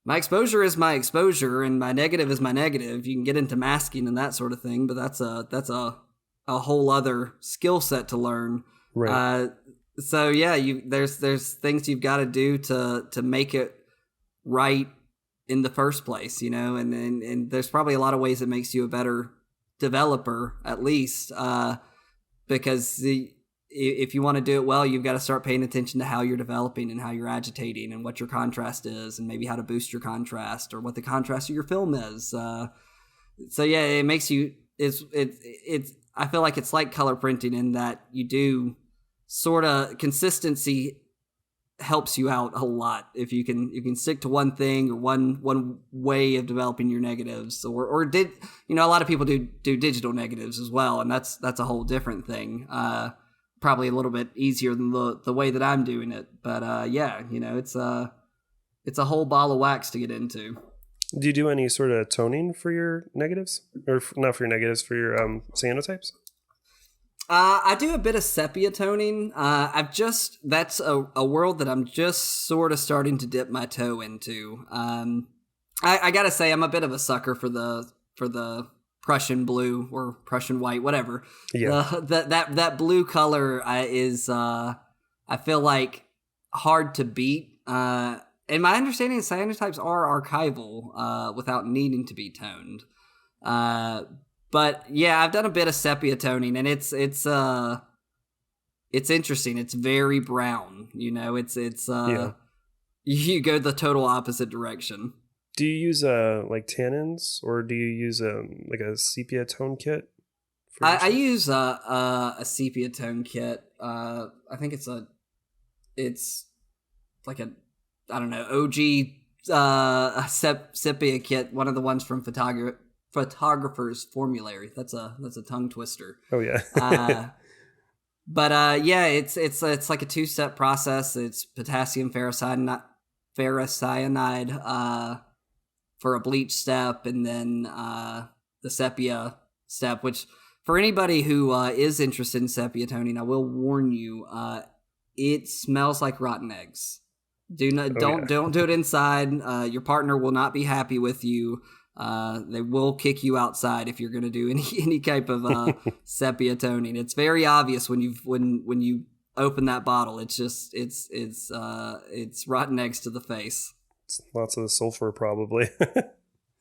my exposure is my exposure and my negative is my negative. You can get into masking and that sort of thing, but that's a whole other skill set to learn. Right. So yeah, there's things you've got to do to make it right in the first place, and there's probably a lot of ways it makes you a better developer, at least, because if you want to do it well, you've got to start paying attention to how you're developing and how you're agitating and what your contrast is and maybe how to boost your contrast or what the contrast of your film is. So yeah, it makes you, I feel like it's like color printing in that you do sort of consistency helps you out a lot. If you can stick to one thing or one way of developing your negatives or a lot of people do digital negatives as well. And that's a whole different thing. Probably a little bit easier than the way that I'm doing it, but it's a whole ball of wax to get into. Do you do any sort of toning for your negatives, or not for your negatives, for your cyanotypes? I do a bit of sepia toning. That's a world that I'm just sort of starting to dip my toe into. I gotta say, I'm a bit of a sucker for the Prussian blue or Prussian white, whatever. Yeah. That blue color is, I feel like, hard to beat. And my understanding is cyanotypes are archival without needing to be toned. But yeah, I've done a bit of sepia toning, and it's interesting. It's very brown. You go the total opposite direction. Do you use like tannins, or do you use like a sepia tone kit? I use a sepia tone kit. I think it's like a, I don't know, OG sepia kit. One of the ones from Photographer's Formulary. That's a tongue twister. Oh yeah. But yeah, it's like a 2-step process. It's potassium ferrocyanide for a bleach step, and then the sepia step, which for anybody who is interested in sepia toning, I will warn you, it smells like rotten eggs. Don't do it inside. Your partner will not be happy with you. They will kick you outside if you're going to do any type of sepia toning. It's very obvious when you open that bottle. It's just it's rotten eggs to the face. Lots of the sulfur, probably.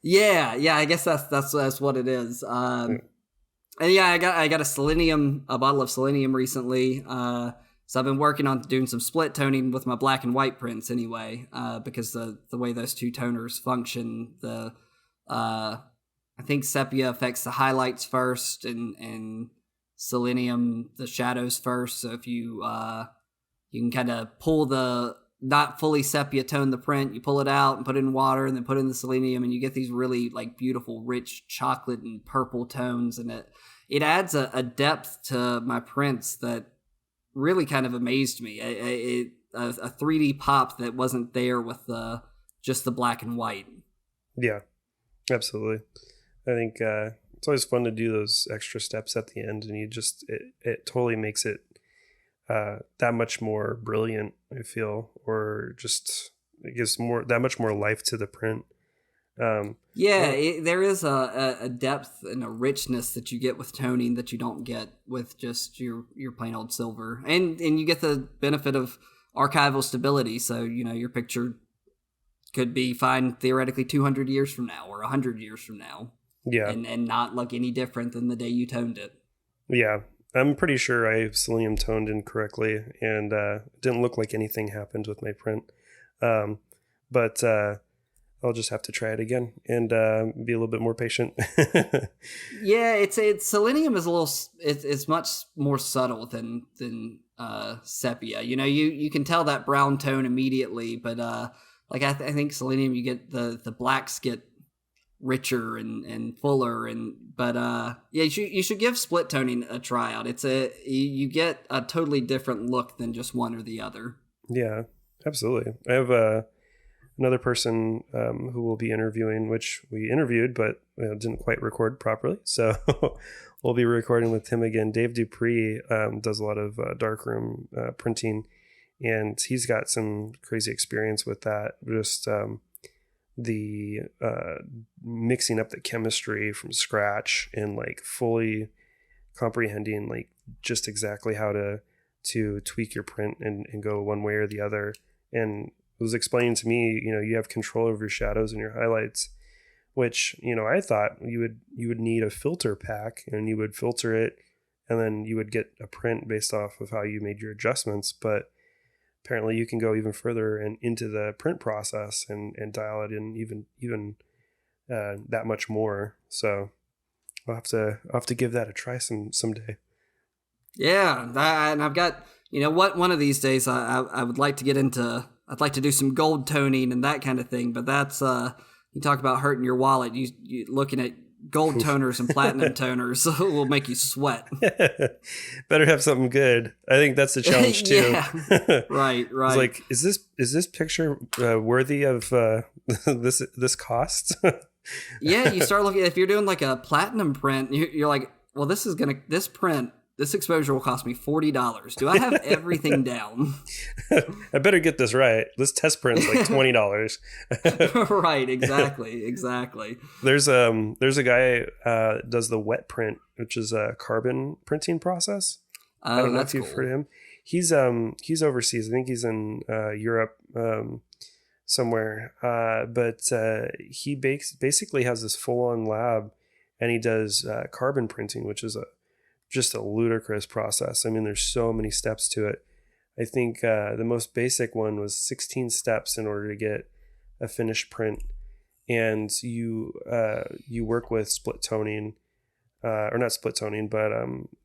yeah. I guess that's what it is. And yeah, I got a bottle of selenium recently. So I've been working on doing some split toning with my black and white prints anyway. Because the way those two toners function, I think sepia affects the highlights first, and selenium the shadows first. So if you can kind of pull the not fully sepia tone the print, you pull it out and put it in water and then put in the selenium, and you get these really like beautiful rich chocolate and purple tones, and it adds a depth to my prints that really kind of amazed me. A 3D pop that wasn't there with just the black and white. Yeah, absolutely. I think it's always fun to do those extra steps at the end, and it totally makes it that much more brilliant, I feel, or just it gives that much more life to the print. There is a depth and a richness that you get with toning that you don't get with just your plain old silver, and you get the benefit of archival stability. So your picture could be fine theoretically 200 years from now or 100 years from now, and not look any different than the day you toned it. Yeah, I'm pretty sure I selenium toned incorrectly, and it didn't look like anything happened with my print. But I'll just have to try it again and be a little bit more patient. Yeah, it's selenium is it's much more subtle than sepia. You can tell that brown tone immediately, but I think selenium, you get the blacks get richer and fuller, you should give split toning a try out. You get a totally different look than just one or the other. Yeah, absolutely. I have another person who we'll be interviewing, which we interviewed but didn't quite record properly, so we'll be recording with him again. Dave Dupree does a lot of darkroom printing, and he's got some crazy experience with that. Just the mixing up the chemistry from scratch and fully comprehending just exactly how to tweak your print and go one way or the other. And it was explaining to me, you have control over your shadows and your highlights, which I thought you would need a filter pack, and you would filter it, and then you would get a print based off of how you made your adjustments. But apparently you can go even further and into the print process and dial it in even that much more. So I'll have to give that a try someday. Yeah, and I've got one of these days I would like to get into. I'd like to do some gold toning and that kind of thing, but that's you talk about hurting your wallet. You looking at gold toners and platinum toners will make you sweat. Better have something good. I think that's the challenge too. Yeah. Right. It's is this picture worthy of this cost? Yeah, you start looking. If you're doing a platinum print, you're like, well, this exposure will cost me $40. Do I have everything down? I better get this right. This test print's $20. Right, exactly. There's a guy does the wet print, which is a carbon printing process. I don't know if you've heard of him. He's overseas. I think he's in Europe somewhere. But he basically has this full-on lab, and he does carbon printing, which is just a ludicrous process. I mean, there's so many steps to it. I think the most basic one was 16 steps in order to get a finished print. And you work with split toning, or not split toning, but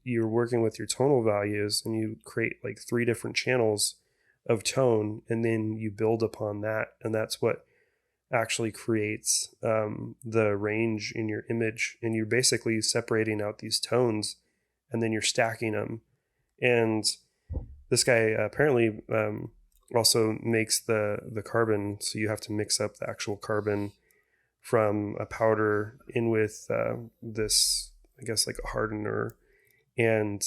you're working with your tonal values, and you create 3 different channels of tone, and then you build upon that. And that's what actually creates the range in your image. And you're basically separating out these tones, and then you're stacking them. And this guy apparently also makes the carbon, so you have to mix up the actual carbon from a powder in with this, I guess, a hardener, and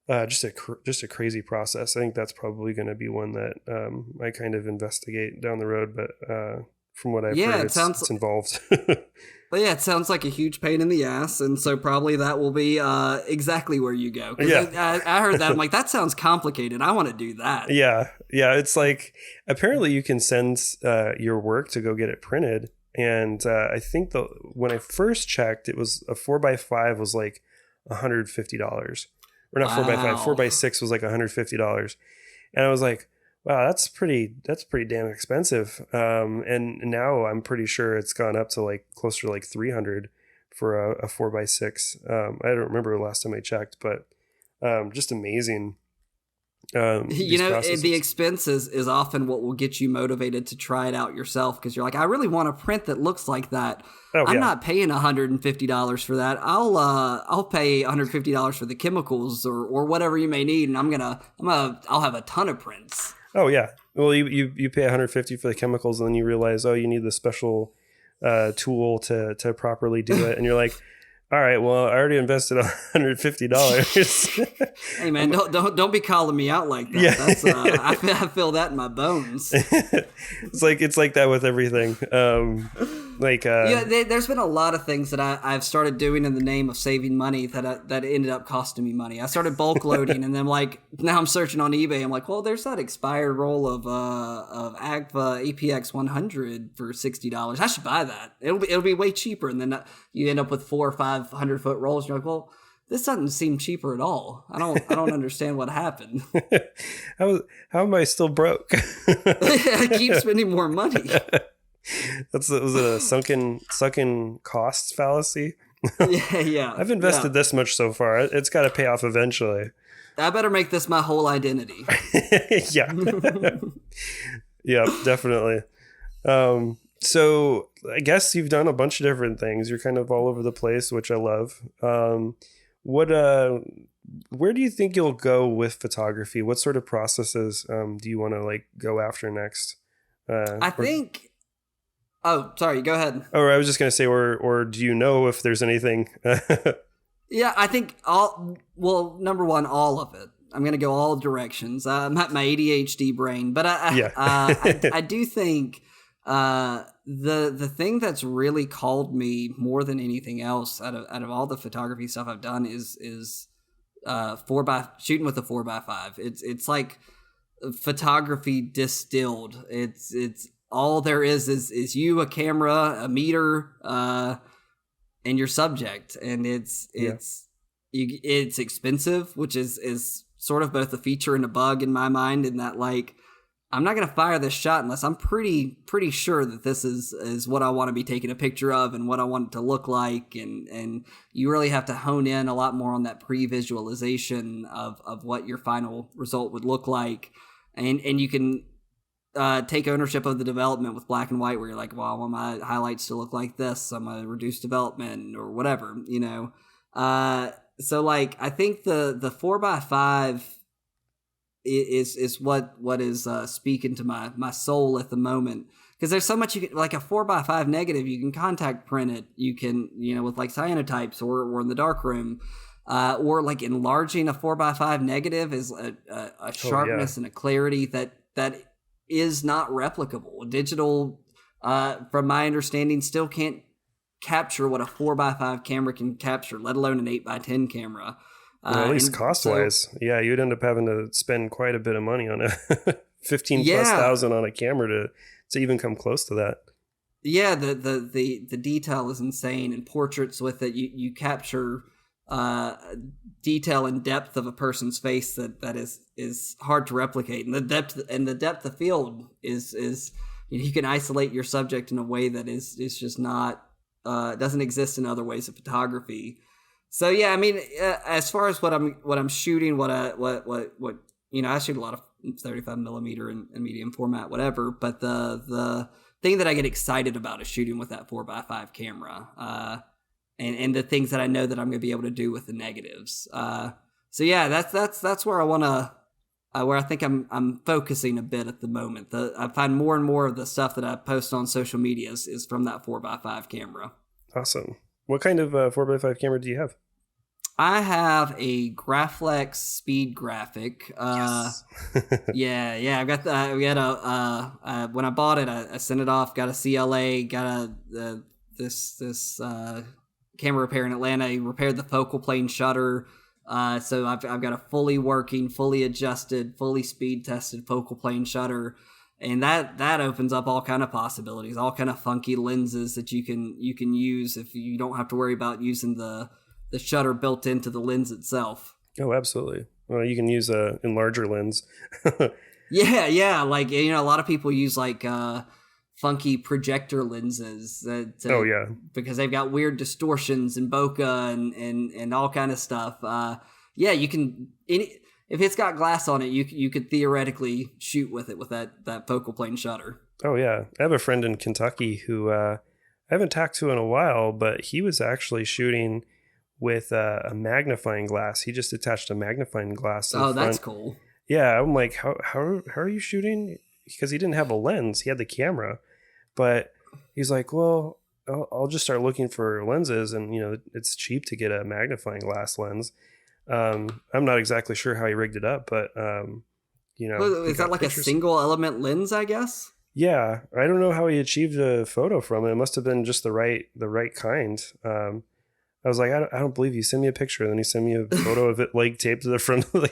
just a crazy process. I think that's probably going to be one that I kind of investigate down the road, but from what I've heard, it's involved. But yeah, it sounds like a huge pain in the ass, and so probably that will be exactly where you go. Yeah. I heard that. I'm like, that sounds complicated. I want to do that. Yeah. It's apparently you can send your work to go get it printed, and I think when I first checked, it was a 4x5 was $150, or not 4x5, 4x6 was $150, and I was like, wow, that's pretty damn expensive. And now I'm pretty sure it's gone up to closer to $300 for a 4x6. I don't remember the last time I checked, but just amazing. The expense is often what will get you motivated to try it out yourself, because you're like, I really want a print that looks like that. I'm not paying $150 for that. I'll pay $150 for the chemicals or whatever you may need, and I'll have a ton of prints. Oh yeah. Well, you pay $150 for the chemicals, and then you realize, you need the special tool to properly do it, and you're like, all right, well, I already invested $150. Hey man, don't be calling me out like that. Yeah. That's I feel that in my bones. It's like that with everything. Like, yeah, there's been a lot of things that I've started doing in the name of saving money that ended up costing me money. I started bulk loading, and then like now I'm searching on eBay. I'm like, well, there's that expired roll of Agfa APX 100 for $60. I should buy that. It'll be way cheaper, and then you end up with 400 or 500 foot rolls. And you're like, well, this doesn't seem cheaper at all. I don't understand what happened. how am I still broke? I keep spending more money. Was it a sunken costs fallacy? Yeah. I've invested this much so far. It's got to pay off eventually. I better make this my whole identity. Yeah. Yeah, definitely. So I guess you've done a bunch of different things. You're kind of all over the place, which I love. Where do you think you'll go with photography? What sort of processes do you want to like go after next? I think. Oh, sorry. Go ahead. Or I was just going to say, or do you know if there's anything? Yeah, I think number one, all of it. I'm going to go all directions. I'm at my ADHD brain, but I do think the thing that's really called me more than anything else out of all the photography stuff I've done is shooting with a 4x5. It's like photography distilled. It's all there is you, a camera, a meter, and your subject, and it's expensive, which is sort of both a feature and a bug in my mind, in that like I'm not gonna fire this shot unless I'm pretty sure that this is what I want to be taking a picture of and what I want it to look like, and you really have to hone in a lot more on that pre-visualization of what your final result would look like, and you can take ownership of the development with black and white, where you're like, well, I want my highlights to look like this. I'm gonna reduce development or whatever, you know. So like, I think the 4x5 is what is speaking to my soul at the moment, because there's so much you can, like a 4x5 negative, you can contact print it, you can, you know, with like cyanotypes or in the darkroom, or like enlarging a 4x5 negative is a sharpness and a clarity that is not replicable. Digital, from my understanding, still can't capture what a 4x5 camera can capture, let alone an 8x10 camera. Well, at least cost-wise. Yeah, you'd end up having to spend quite a bit of money on a 15 plus thousand on a camera to even come close to that. Yeah, the detail is insane, and portraits with it, you capture detail and depth of a person's face that is hard to replicate, and the depth of field is you know, you can isolate your subject in a way that is just not doesn't exist in other ways of photography. So yeah, I mean, as far as what I'm shooting, what you know, I shoot a lot of 35 millimeter and medium format, whatever. But the thing that I get excited about is shooting with that 4x5 camera, and the things that I know that I'm going to be able to do with the negatives. So yeah, that's where I want to, where I think I'm focusing a bit at the moment. I find more and more of the stuff that I post on social media is from that 4x5 camera. Awesome. What kind of 4x5 camera do you have? I have a Graflex Speed Graphic. Yes. Yeah. I've got we had when I bought it, I sent it off. Got a CLA. Got this camera repair in Atlanta. He repaired the focal plane shutter. So I've got a fully working, fully adjusted, fully speed tested focal plane shutter. And that opens up all kind of possibilities, all kind of funky lenses that you can use if you don't have to worry about using the shutter built into the lens itself. Oh, absolutely. Well, you can use a enlarger lens. Yeah. Like, you know, a lot of people use like funky projector lenses. Because they've got weird distortions and bokeh and all kind of stuff. Yeah, you can. If it's got glass on it, you could theoretically shoot with it with that focal plane shutter. Oh, yeah. I have a friend in Kentucky who I haven't talked to in a while, but he was actually shooting with a magnifying glass. He just attached a magnifying glass to the front. That's cool. Yeah, I'm like, how are you shooting? Because he didn't have a lens. He had the camera. But he's like, well, I'll just start looking for lenses, and, you know, it's cheap to get a magnifying glass lens. I'm not exactly sure how he rigged it up, but you know, Is that like a single element lens, I guess? Yeah, I don't know how he achieved a photo from it. It must have been just the right kind. I was like, I don't believe you. Send me a picture. And then he sent me a photo of it like taped to the front of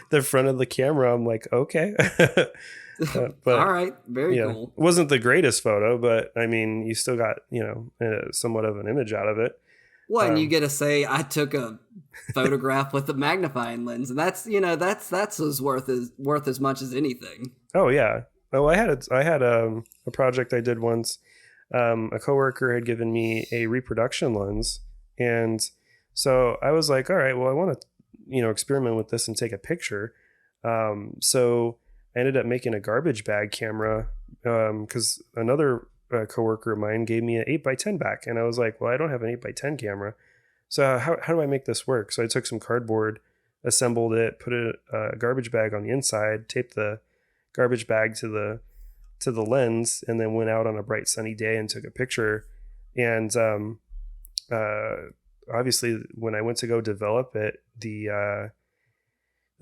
the front of the camera. I'm like, okay. But All right, very cool. it wasn't the greatest photo, but I mean, you still got somewhat of an image out of it. Well, and you get to say I took a photograph with a magnifying lens, and that's as worth as much as anything. Oh yeah. Oh, I had a project I did once. A coworker had given me a reproduction lens, and so I was like, all right, well, I want to experiment with this and take a picture. So I ended up making a garbage bag camera because another coworker of mine gave me an 8x10 back, and I was like, well, I don't have an 8x10 camera, so how do I make this work? So I took some cardboard, assembled it, put a garbage bag on the inside, taped the garbage bag to the lens, and then went out on a bright sunny day and took a picture. And obviously, when I went to go develop it, the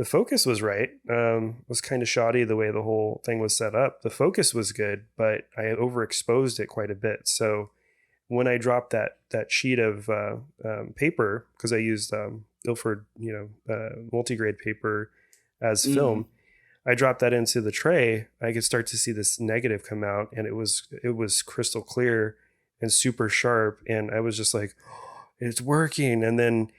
focus was right. It was kind of shoddy the way the whole thing was set up. The focus was good, but I overexposed it quite a bit. So when I dropped that sheet of paper, because I used Ilford, multigrade paper as film, I dropped that into the tray. I could start to see this negative come out, and it was crystal clear and super sharp. And I was just like, oh, it's working. And then,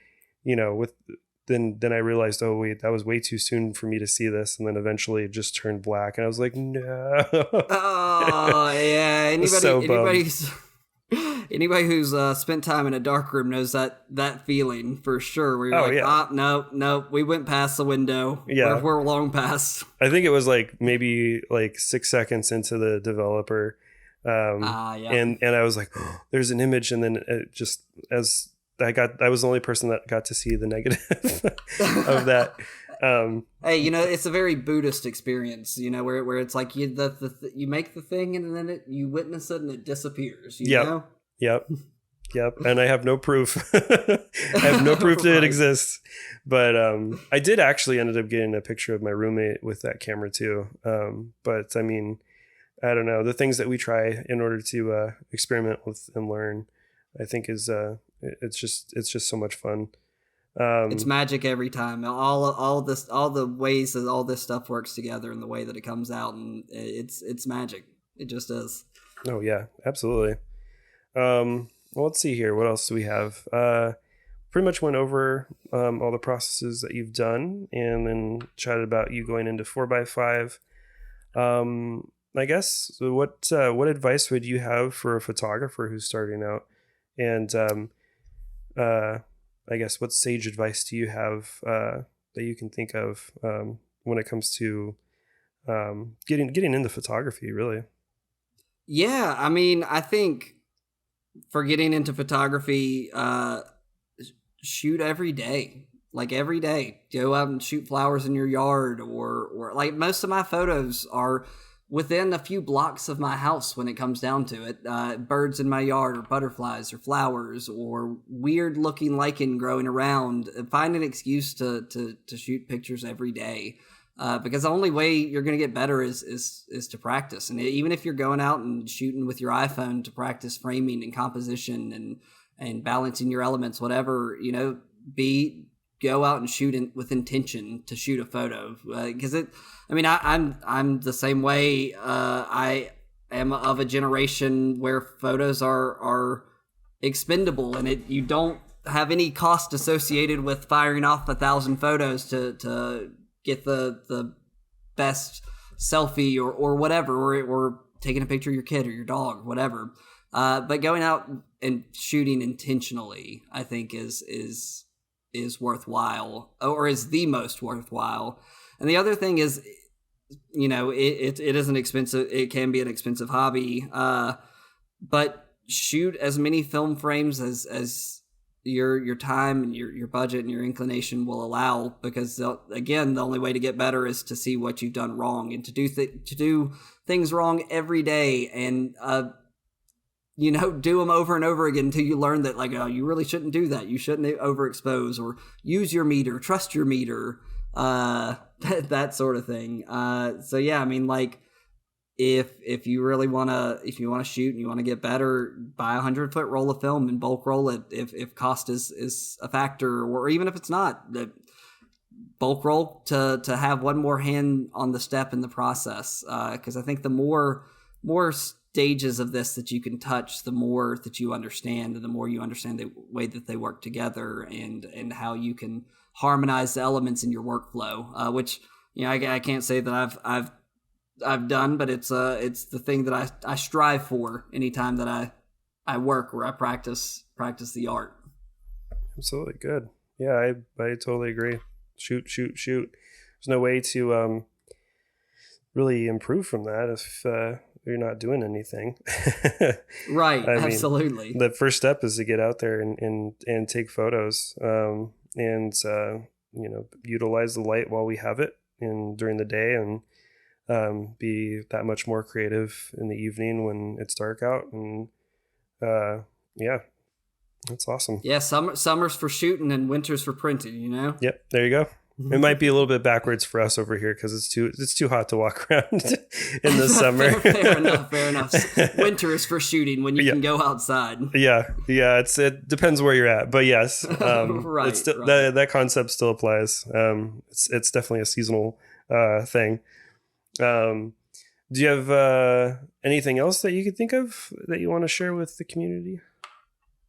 then I realized, oh wait, that was way too soon for me to see this. And then eventually it just turned black, and I was like, no. Oh yeah. Anybody who's spent time in a dark room knows that feeling for sure. Where you're no, we went past the window. Yeah, we're long past. I think it was like maybe like 6 seconds into the developer, and I was like, oh, there's an image, and then it just as I was the only person that got to see the negative of that. Hey, it's a very Buddhist experience, where it's like you make the thing and then you witness it and it disappears. You know? Yep. And I have no proof. I have no proof that it exists. But I did actually ended up getting a picture of my roommate with that camera too. But I mean, I don't know, the things that we try in order to experiment with and learn, I think is it's just so much fun. It's magic every time. All the ways that all this stuff works together and the way that it comes out, and it's magic. It just is. Oh yeah, absolutely. Well, let's see here. What else do we have? Pretty much went over all the processes that you've done, and then chatted about you going into 4x5. I guess what advice would you have for a photographer who's starting out? And I guess what sage advice do you have that you can think of when it comes to getting into photography, really? Yeah, I mean, I think for getting into photography, shoot every day. Like every day, go out and shoot flowers in your yard, or like most of my photos are within a few blocks of my house when it comes down to it. Birds in my yard, or butterflies, or flowers, or weird looking lichen growing around. Find an excuse to shoot pictures every day. Because the only way you're going to get better is to practice. And even if you're going out and shooting with your iPhone to practice framing and composition and balancing your elements, whatever, go out and shoot with intention to shoot a photo. Because I'm the same way. I am of a generation where photos are expendable, and you don't have any cost associated with firing off 1,000 photos to get the best selfie or whatever, or taking a picture of your kid or your dog, whatever. But going out and shooting intentionally, I think is worthwhile, or is the most worthwhile. And the other thing is, it is an expensive, it can be an expensive hobby, but shoot as many film frames as your time and your budget and your inclination will allow, because again, the only way to get better is to see what you've done wrong, and to do things wrong every day, and do them over and over again until you learn that, like, oh, you really shouldn't do that. You shouldn't overexpose, or use your meter, trust your meter, that sort of thing. So yeah, I mean, like, if you really want to shoot and you want to get better, buy a 100-foot roll of film and bulk roll it. If cost is a factor, or even if it's not, that bulk roll to have one more hand on the step in the process. Because I think the more stages of this that you can touch, the more that you understand, and the more you understand the way that they work together, and how you can harmonize the elements in your workflow. Which, you know, I can't say that I've done, but it's the thing that I strive for anytime that I work or I practice the art. Absolutely. Good. Yeah, I totally agree. Shoot. There's no way to really improve from that if you're not doing anything. Right. I mean, absolutely. the first step is to get out there and take photos, and you know, utilize the light while we have it and during the day, and be that much more creative in the evening when it's dark out. And yeah, that's awesome. Yeah, summer's for shooting and winter's for printing, you know? Yep, there you go. It might be a little bit backwards for us over here because it's too hot to walk around in the summer. fair enough. Winter is for shooting when you can go outside. Yeah. It depends where you're at, but yes, right, it's that concept still applies. It's definitely a seasonal thing. Do you have anything else that you could think of that you want to share with the community?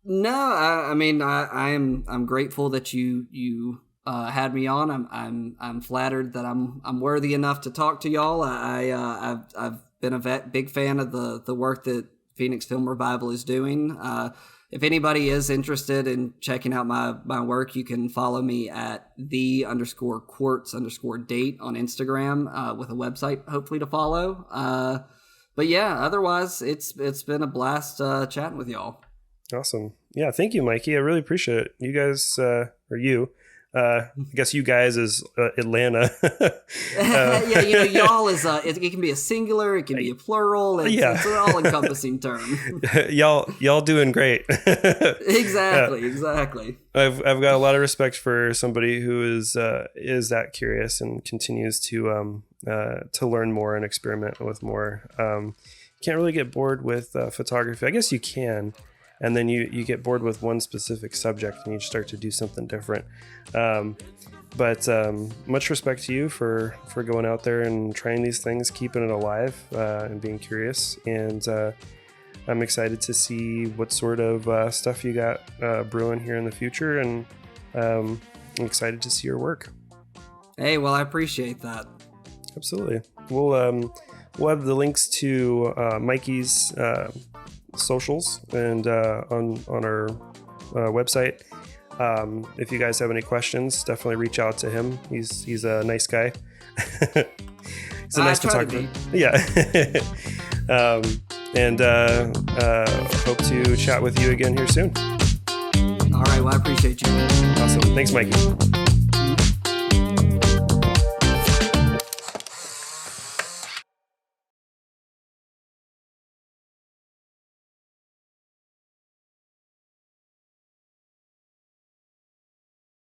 No, I mean, I'm grateful that you had me on. I'm flattered that I'm worthy enough to talk to y'all. I've been a big fan of the work that Phoenix Film Revival is doing. If anybody is interested in checking out my work, you can follow me at _quartz_date on Instagram, with a website hopefully to follow. But yeah, otherwise it's been a blast chatting with y'all. Awesome. Yeah, thank you, Mikey. I really appreciate it. You guys, or you. I guess you guys is Atlanta. Yeah, you know, y'all is it can be a singular, it can be a plural. It's an all-encompassing term. y'all doing great. Exactly. I've got a lot of respect for somebody who is that curious and continues to learn more and experiment with more. Can't really get bored with photography. I guess you can. And then you get bored with one specific subject and you start to do something different. But much respect to you for going out there and trying these things, keeping it alive, and being curious. And I'm excited to see what sort of stuff you got brewing here in the future. And I'm excited to see your work. Hey, well, I appreciate that. Absolutely. We'll have the links to Mikey's socials and on our website. If you guys have any questions, definitely reach out to him. He's a nice guy. He's a nice photographer. Yeah. And hope to chat with you again here soon. All right. Well, I appreciate you. Awesome. Thanks, Mikey.